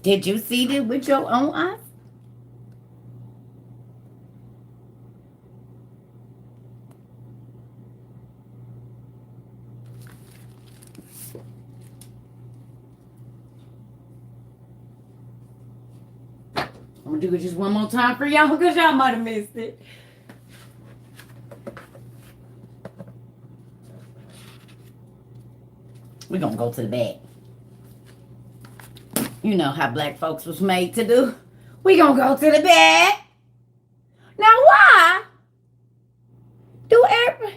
Did you see this with your own eyes? I'm going to do it just one more time for y'all because y'all might have missed it. We're going to go to the back. You know how black folks was made to do. We gonna go to the bed. Now why do every...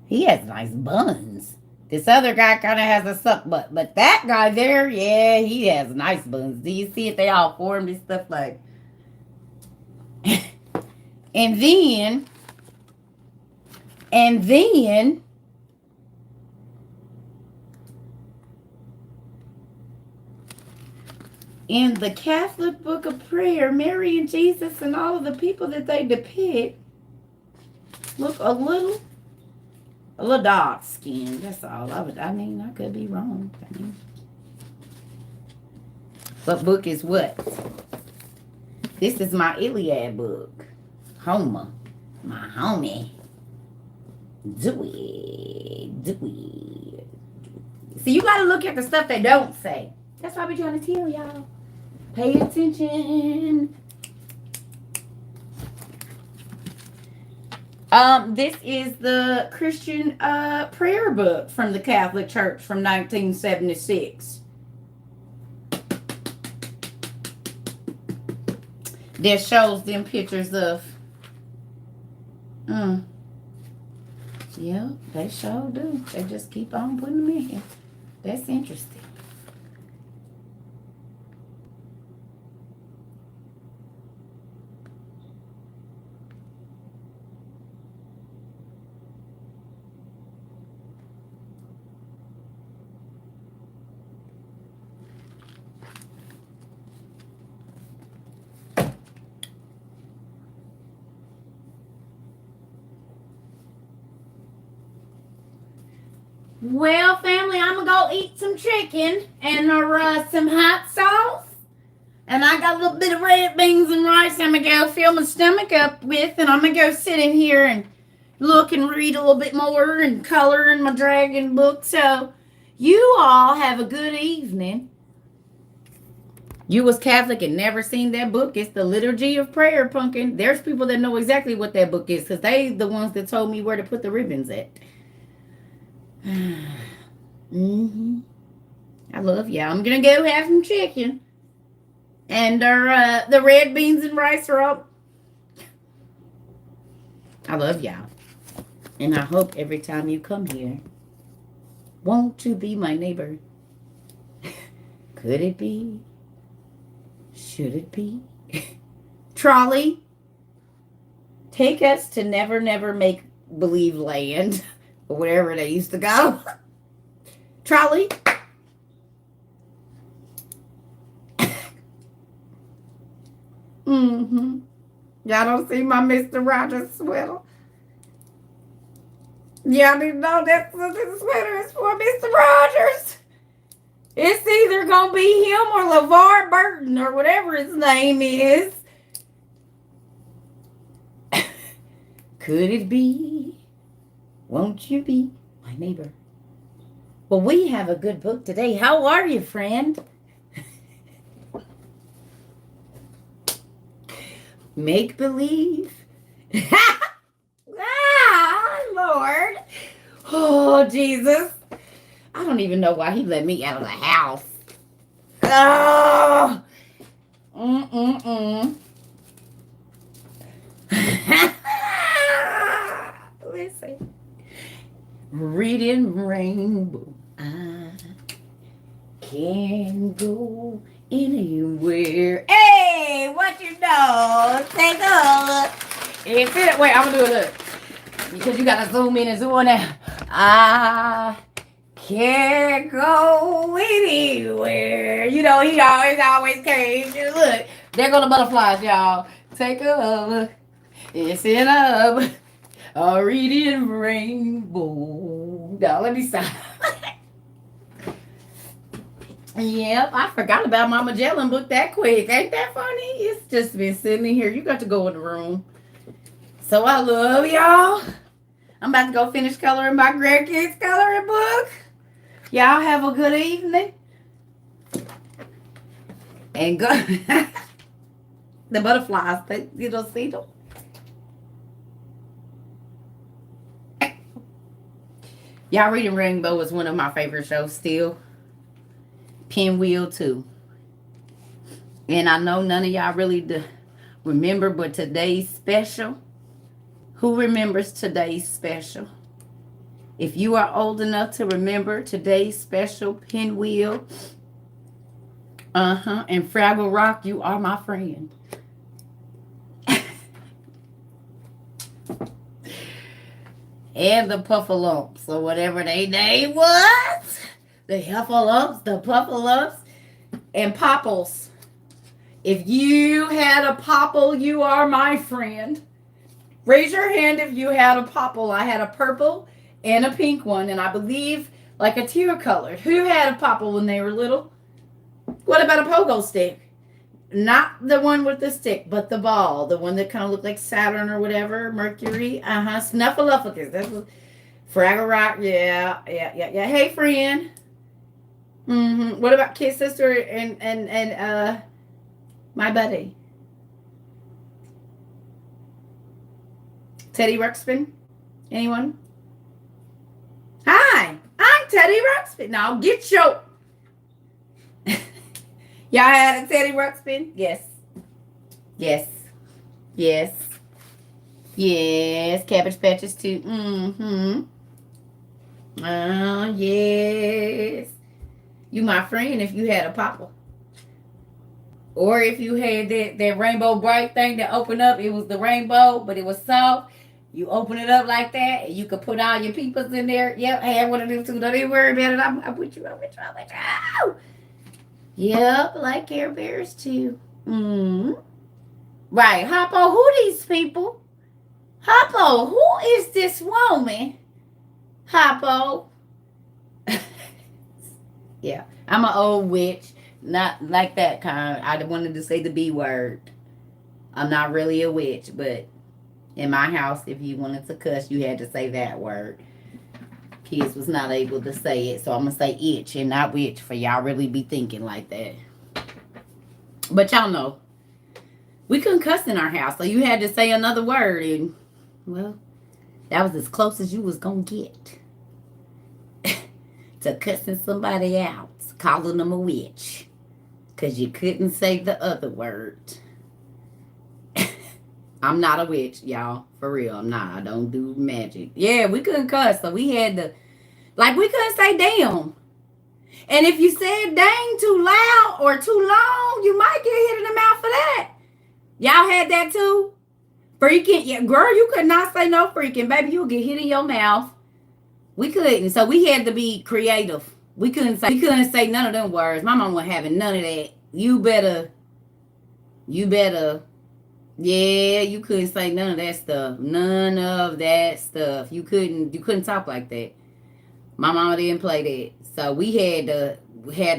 He has nice buns. This other guy kind of has a suck butt. But that guy there, yeah, he has nice buns. Do you see it? They all formed and stuff like... and then... in the Catholic Book of Prayer, Mary and Jesus and all of the people that they depict look a little dark skinned. That's all. I mean, I could be wrong. What book is what? This is my Iliad book. Homer, my homie. Do it. See, you gotta look at the stuff they don't say. That's why we're trying to tell y'all. Pay attention. This is the Christian prayer book from the Catholic Church from 1976. This shows them pictures of. Yeah, they sure do. They just keep on putting them in here. That's interesting. Well, family, I'm going to go eat some chicken and some hot sauce. And I got a little bit of red beans and rice I'm going to go fill my stomach up with. And I'm going to go sit in here and look and read a little bit more and color in my dragon book. So you all have a good evening. You was Catholic and never seen that book. It's the Liturgy of Prayer, Pumpkin. There's people that know exactly what that book is because they the ones that told me where to put the ribbons at. I love y'all. I'm gonna go have some chicken, and the red beans and rice are up. I love y'all, and I hope every time you come here, won't you be my neighbor? Could it be? Should it be? Trolley, take us to Never Never Make Believe Land. Or wherever they used to go. Trolley. Y'all don't see my Mr. Rogers sweater? Y'all didn't know that's what this sweater is for, Mr. Rogers. It's either going to be him or LeVar Burton or whatever his name is. Could it be? Won't you be my neighbor? Well, we have a good book today. How are you, friend? Make believe. Lord. Oh, Jesus. I don't even know why he let me out of the house. Oh. Listen. Reading rainbow, I can go anywhere. Hey, what you know? Take a look. Wait, I'm gonna do a look. Because you gotta zoom in and zoom out. I can't go anywhere. You know, he always came. Look, there go the butterflies, y'all. Take a look. It's in a reading rainbow. Now, let me stop. Yep, I forgot about my Magellan book that quick. Ain't that funny? It's just been sitting in here. You got to go in the room. So I love y'all. I'm about to go finish coloring my grandkids' coloring book. Y'all have a good evening. And go. The butterflies, you don't see them? Y'all, Reading Rainbow is one of my favorite shows still. Pinwheel too. And I know none of y'all really remember, but today's special. Who remembers today's special? If you are old enough to remember today's special, Pinwheel, and Fraggle Rock, you are my friend. And the Puffalumps, or whatever they name was. The Huffalumps, the Puffalumps, and Popples. If you had a Popple, you are my friend. Raise your hand if you had a Popple. I had a purple and a pink one, and I believe like a teal colored. Who had a Popple when they were little? What about a pogo stick? Not the one with the stick, but the ball. The one that kind of looked like Saturn or whatever. Mercury. Snuffleupagus. That's what. Fraggle Rock. Yeah. Hey, friend. What about Kid Sister and my buddy? Teddy Ruxpin? Anyone? Hi. I'm Teddy Ruxpin. Now get your... Y'all had a Teddy Ruxpin? Yes. Yes. Yes. Yes. Cabbage Patches too. Oh, yes. You my friend if you had a Popple. Or if you had that rainbow bright thing that opened up, it was the rainbow, but it was soft. You open it up like that, and you could put all your peoples in there. Yep, I had one of them too. Don't even worry about it. I'm with you. I'm with you. Yep, like Care Bears too. Right, Hoppo, who these people? Hoppo, who is this woman? Hoppo. Yeah, I'm an old witch. Not like that kind. I wanted to say the B word. I'm not really a witch, but in my house, if you wanted to cuss, you had to say that word. Kids was not able to say it, so I'm gonna say itch and not witch for y'all really be thinking like that. But y'all know, we couldn't cuss in our house, so you had to say another word, and well, that was as close as you was gonna get to cussing somebody out, calling them a witch, because you couldn't say the other word. I'm not a witch, y'all. For real, I'm not. I don't do magic. Yeah, we couldn't cuss, so we had to, like, we couldn't say damn. And if you said dang too loud or too long, you might get hit in the mouth for that. Y'all had that too? Freaking, yeah, girl, you could not say no freaking. Baby, you'll get hit in your mouth. We couldn't, so we had to be creative. We couldn't say none of them words. My mom wasn't having none of that. You better, yeah, you couldn't say none of that stuff. None of that stuff. You couldn't talk like that. My mama didn't play that. So we had to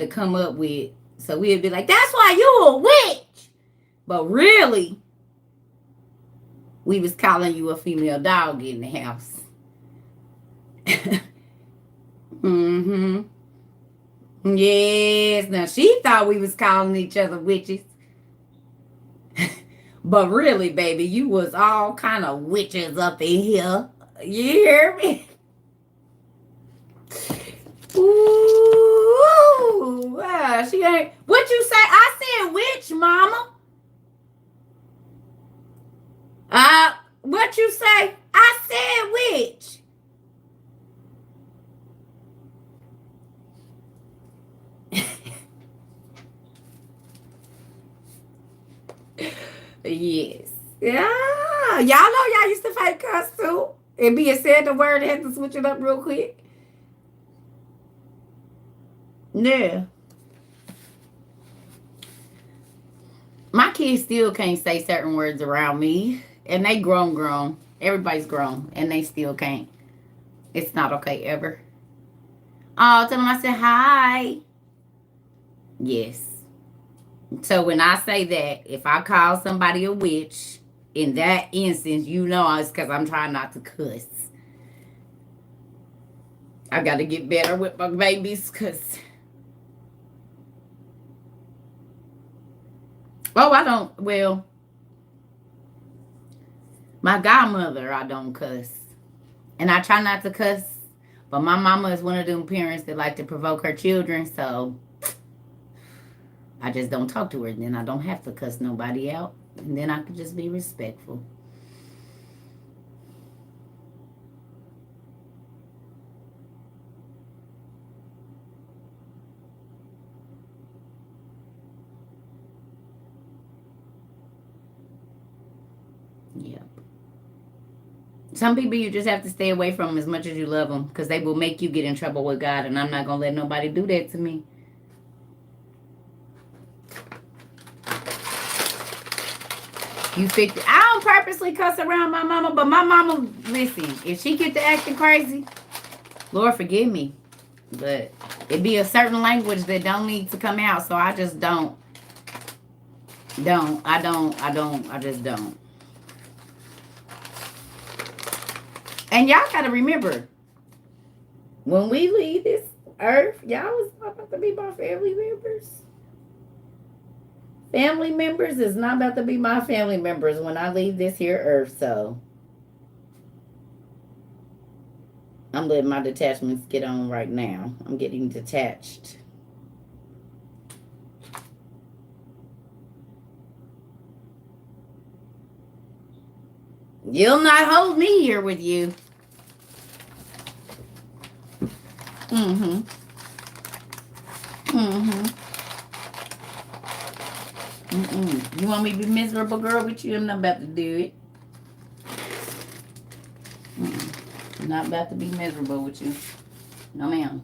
come up with, so we'd be like, that's why you a witch. But really, we was calling you a female dog in the house. Yes. Now she thought we was calling each other witches. But really, baby, you was all kind of witches up in here. You hear me? Ooh, she ain't. What you say? I said witch, mama. What you say? I said witch. Yes. Yeah. Y'all know y'all used to fake cuss too. And being said the word, they had to switch it up real quick. Yeah. My kids still can't say certain words around me. And they grown. Everybody's grown. And they still can't. It's not okay ever. Oh, tell them I said hi. Yes. So when I say that, if I call somebody a witch, in that instance, you know it's because I'm trying not to cuss. I got to get better with my babies because... Oh, I don't... Well, my godmother, I don't cuss. And I try not to cuss. But my mama is one of them parents that like to provoke her children, so... I just don't talk to her. And then I don't have to cuss nobody out. And then I can just be respectful. Yep. Some people you just have to stay away from as much as you love them because they will make you get in trouble with God. And I'm not going to let nobody do that to me. You 50. I don't purposely cuss around my mama, but my mama, listen, if she get to acting crazy, Lord forgive me. But it be a certain language that don't need to come out, so I just don't. I just don't. And y'all gotta remember, when we leave this earth, y'all was about to be my family members. Family members is not about to be my family members when I leave this here earth, so I'm letting my detachments get on right now. I'm getting detached. You'll not hold me here with you. Mm-hmm. Mm-hmm. Mm-mm. You want me to be miserable, girl, with you? I'm not about to do it. I'm not about to be miserable with you. No, ma'am.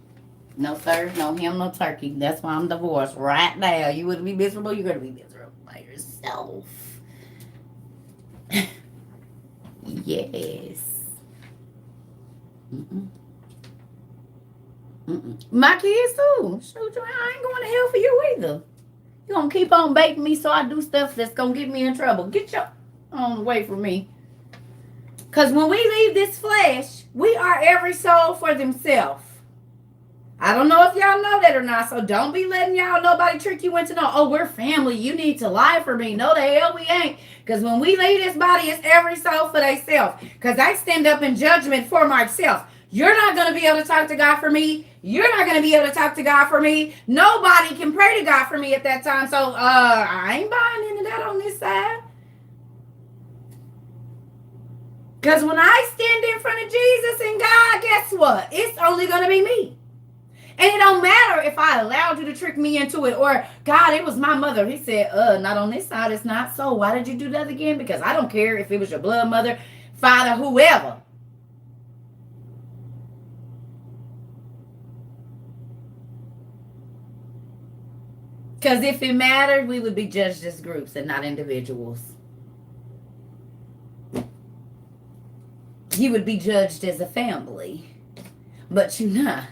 No, sir. No him, no turkey. That's why I'm divorced right now. You want to be miserable? You're going to be miserable by yourself. Yes. Mm-mm. Mm-mm. My kids too. Shoot, I ain't going to hell for you either. You gonna keep on baiting me so I do stuff that's gonna get me in trouble. Get your on away from me. Cause when we leave this flesh, we are every soul for themselves. I don't know if y'all know that or not, so don't be letting y'all nobody trick you into know, oh, we're family. You need to lie for me. No, the hell we ain't. Because when we leave this body, it's every soul for themselves. Because I stand up in judgment for myself. You're not going to be able to talk to God for me. You're not going to be able to talk to God for me. Nobody can pray to God for me at that time. So I ain't buying into that on this side. Because when I stand in front of Jesus and God, guess what? It's only going to be me. And it don't matter if I allowed you to trick me into it or, God, it was my mother. He said, not on this side. It's not so. Why did you do that again? Because I don't care if it was your blood mother, father, whoever. Because if it mattered, we would be judged as groups and not individuals. You would be judged as a family. But you're not.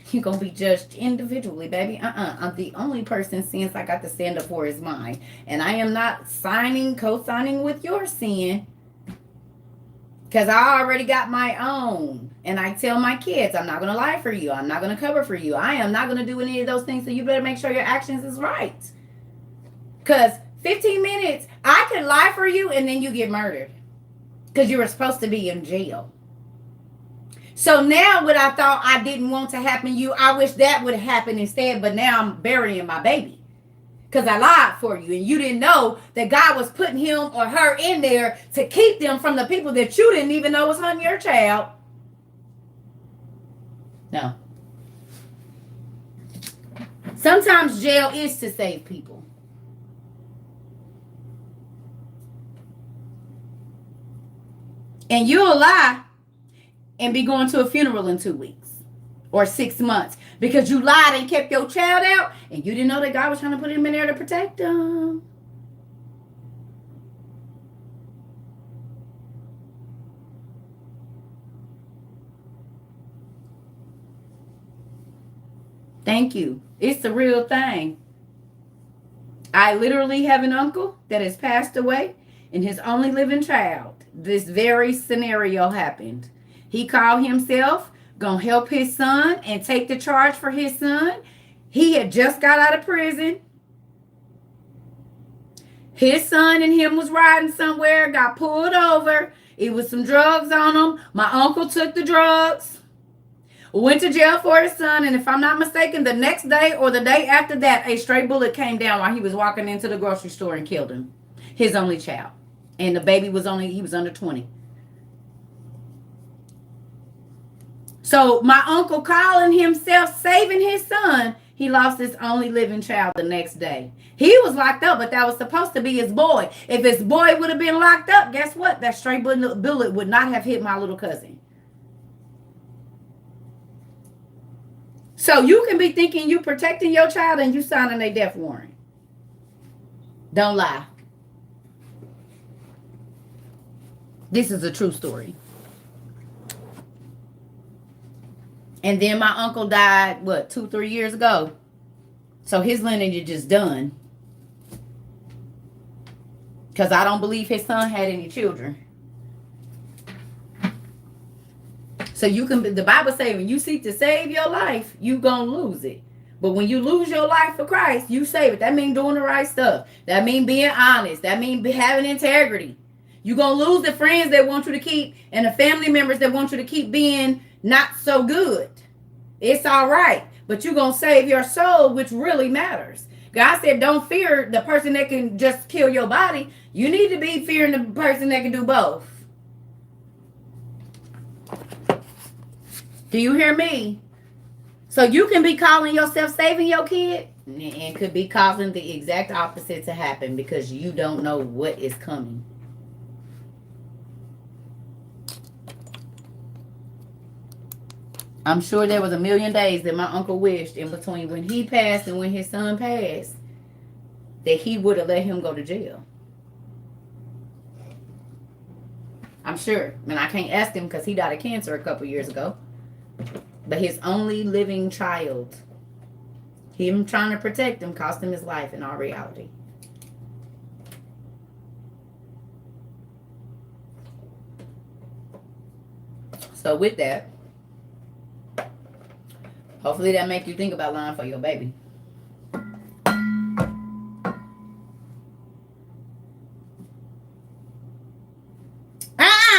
You're going to be judged individually, baby. I'm the only person sins I got to stand up for is mine. And I am not co-signing with your sin. Because I already got my own. And I tell my kids, I'm not going to lie for you. I'm not going to cover for you. I am not going to do any of those things. So you better make sure your actions is right. Because 15 minutes, I could lie for you and then you get murdered. Because you were supposed to be in jail. So now what I thought I didn't want to happen to you, I wish that would have happened instead. But now I'm burying my baby. Because I lied for you. And you didn't know that God was putting him or her in there to keep them from the people that you didn't even know was on your child. No. Sometimes jail is to save people. And you'll lie and be going to a funeral in 2 weeks or 6 months because you lied and kept your child out and you didn't know that God was trying to put him in there to protect them. Thank you. It's the real thing. I literally have an uncle that has passed away and his only living child. This very scenario happened. He called himself gonna help his son and take the charge for his son. He had just got out of prison. His son and him was riding somewhere, got pulled over. It was some drugs on him. My uncle took the drugs. Went to jail for his son, and if I'm not mistaken, the next day or the day after that, a stray bullet came down while he was walking into the grocery store and killed him. His only child. And the baby was he was under 20. So my uncle calling himself saving his son, he lost his only living child the next day. He was locked up, but that was supposed to be his boy. If his boy would have been locked up, guess what? That stray bullet would not have hit my little cousin. So you can be thinking you protecting your child and you signing a death warrant. Don't lie. This is a true story. And then my uncle died, 2-3 years ago. So his lineage is just done. Because I don't believe his son had any children. So you can, the Bible says, when you seek to save your life, you gonna lose it. But when you lose your life for Christ, you save it. That means doing the right stuff. That means being honest. That means having integrity. You're gonna lose the friends that want you to keep and the family members that want you to keep being not so good. It's all right. But you're gonna save your soul, which really matters. God said, don't fear the person that can just kill your body. You need to be fearing the person that can do both. Do you hear me? So you can be calling yourself saving your kid and could be causing the exact opposite to happen because you don't know what is coming. I'm sure there was a million days that my uncle wished in between when he passed and when his son passed that he would have let him go to jail. I'm sure. And I can't ask him because he died of cancer a couple years ago. But his only living child, him trying to protect him, cost him his life in all reality. So with that, hopefully that make you think about lying for your baby.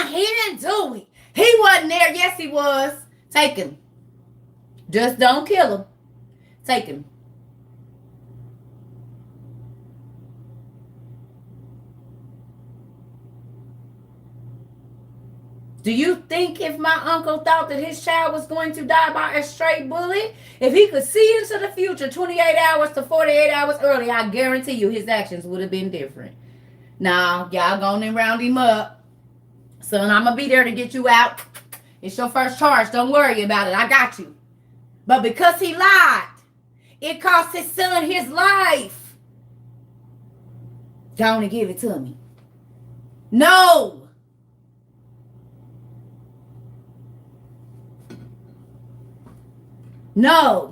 He didn't do it. He wasn't there. Yes, he was. Take him. Just don't kill him. Take him. Do you think if my uncle thought that his child was going to die by a stray bullet, if he could see into the future 28 hours to 48 hours early, I guarantee you his actions would have been different. Now, y'all go and round him up. Son, I'm going to be there to get you out. It's your first charge. Don't worry about it. I got you. But because he lied, it cost his son his life. Go on and give it to me. No. No.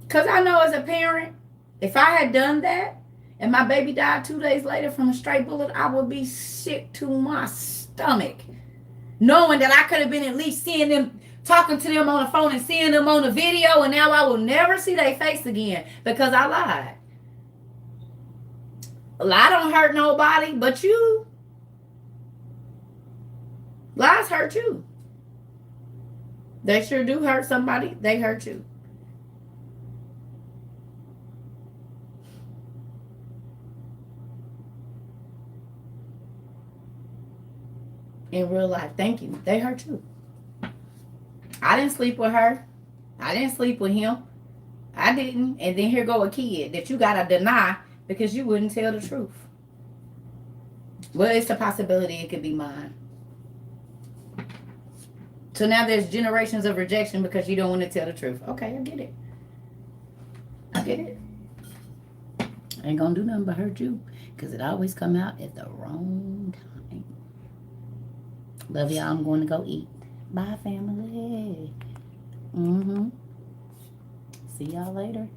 Because I know as a parent, if I had done that and my baby died 2 days later from a stray bullet, I would be sick to my stomach. Knowing that I could have been at least seeing them, talking to them on the phone and seeing them on the video, and now I will never see their face again because I lied. A lie don't hurt nobody but you. Lies hurt you. They sure do hurt somebody. They hurt you. In real life. Thank you. They hurt you. I didn't sleep with her. I didn't sleep with him. I didn't. And then here go a kid that you gotta deny because you wouldn't tell the truth. Well, it's a possibility it could be mine. So now there's generations of rejection because you don't want to tell the truth. Okay, I get it. I get it. I ain't gonna do nothing but hurt you because it always come out at the wrong time. Love y'all. I'm going to go eat. Bye, family. See y'all later.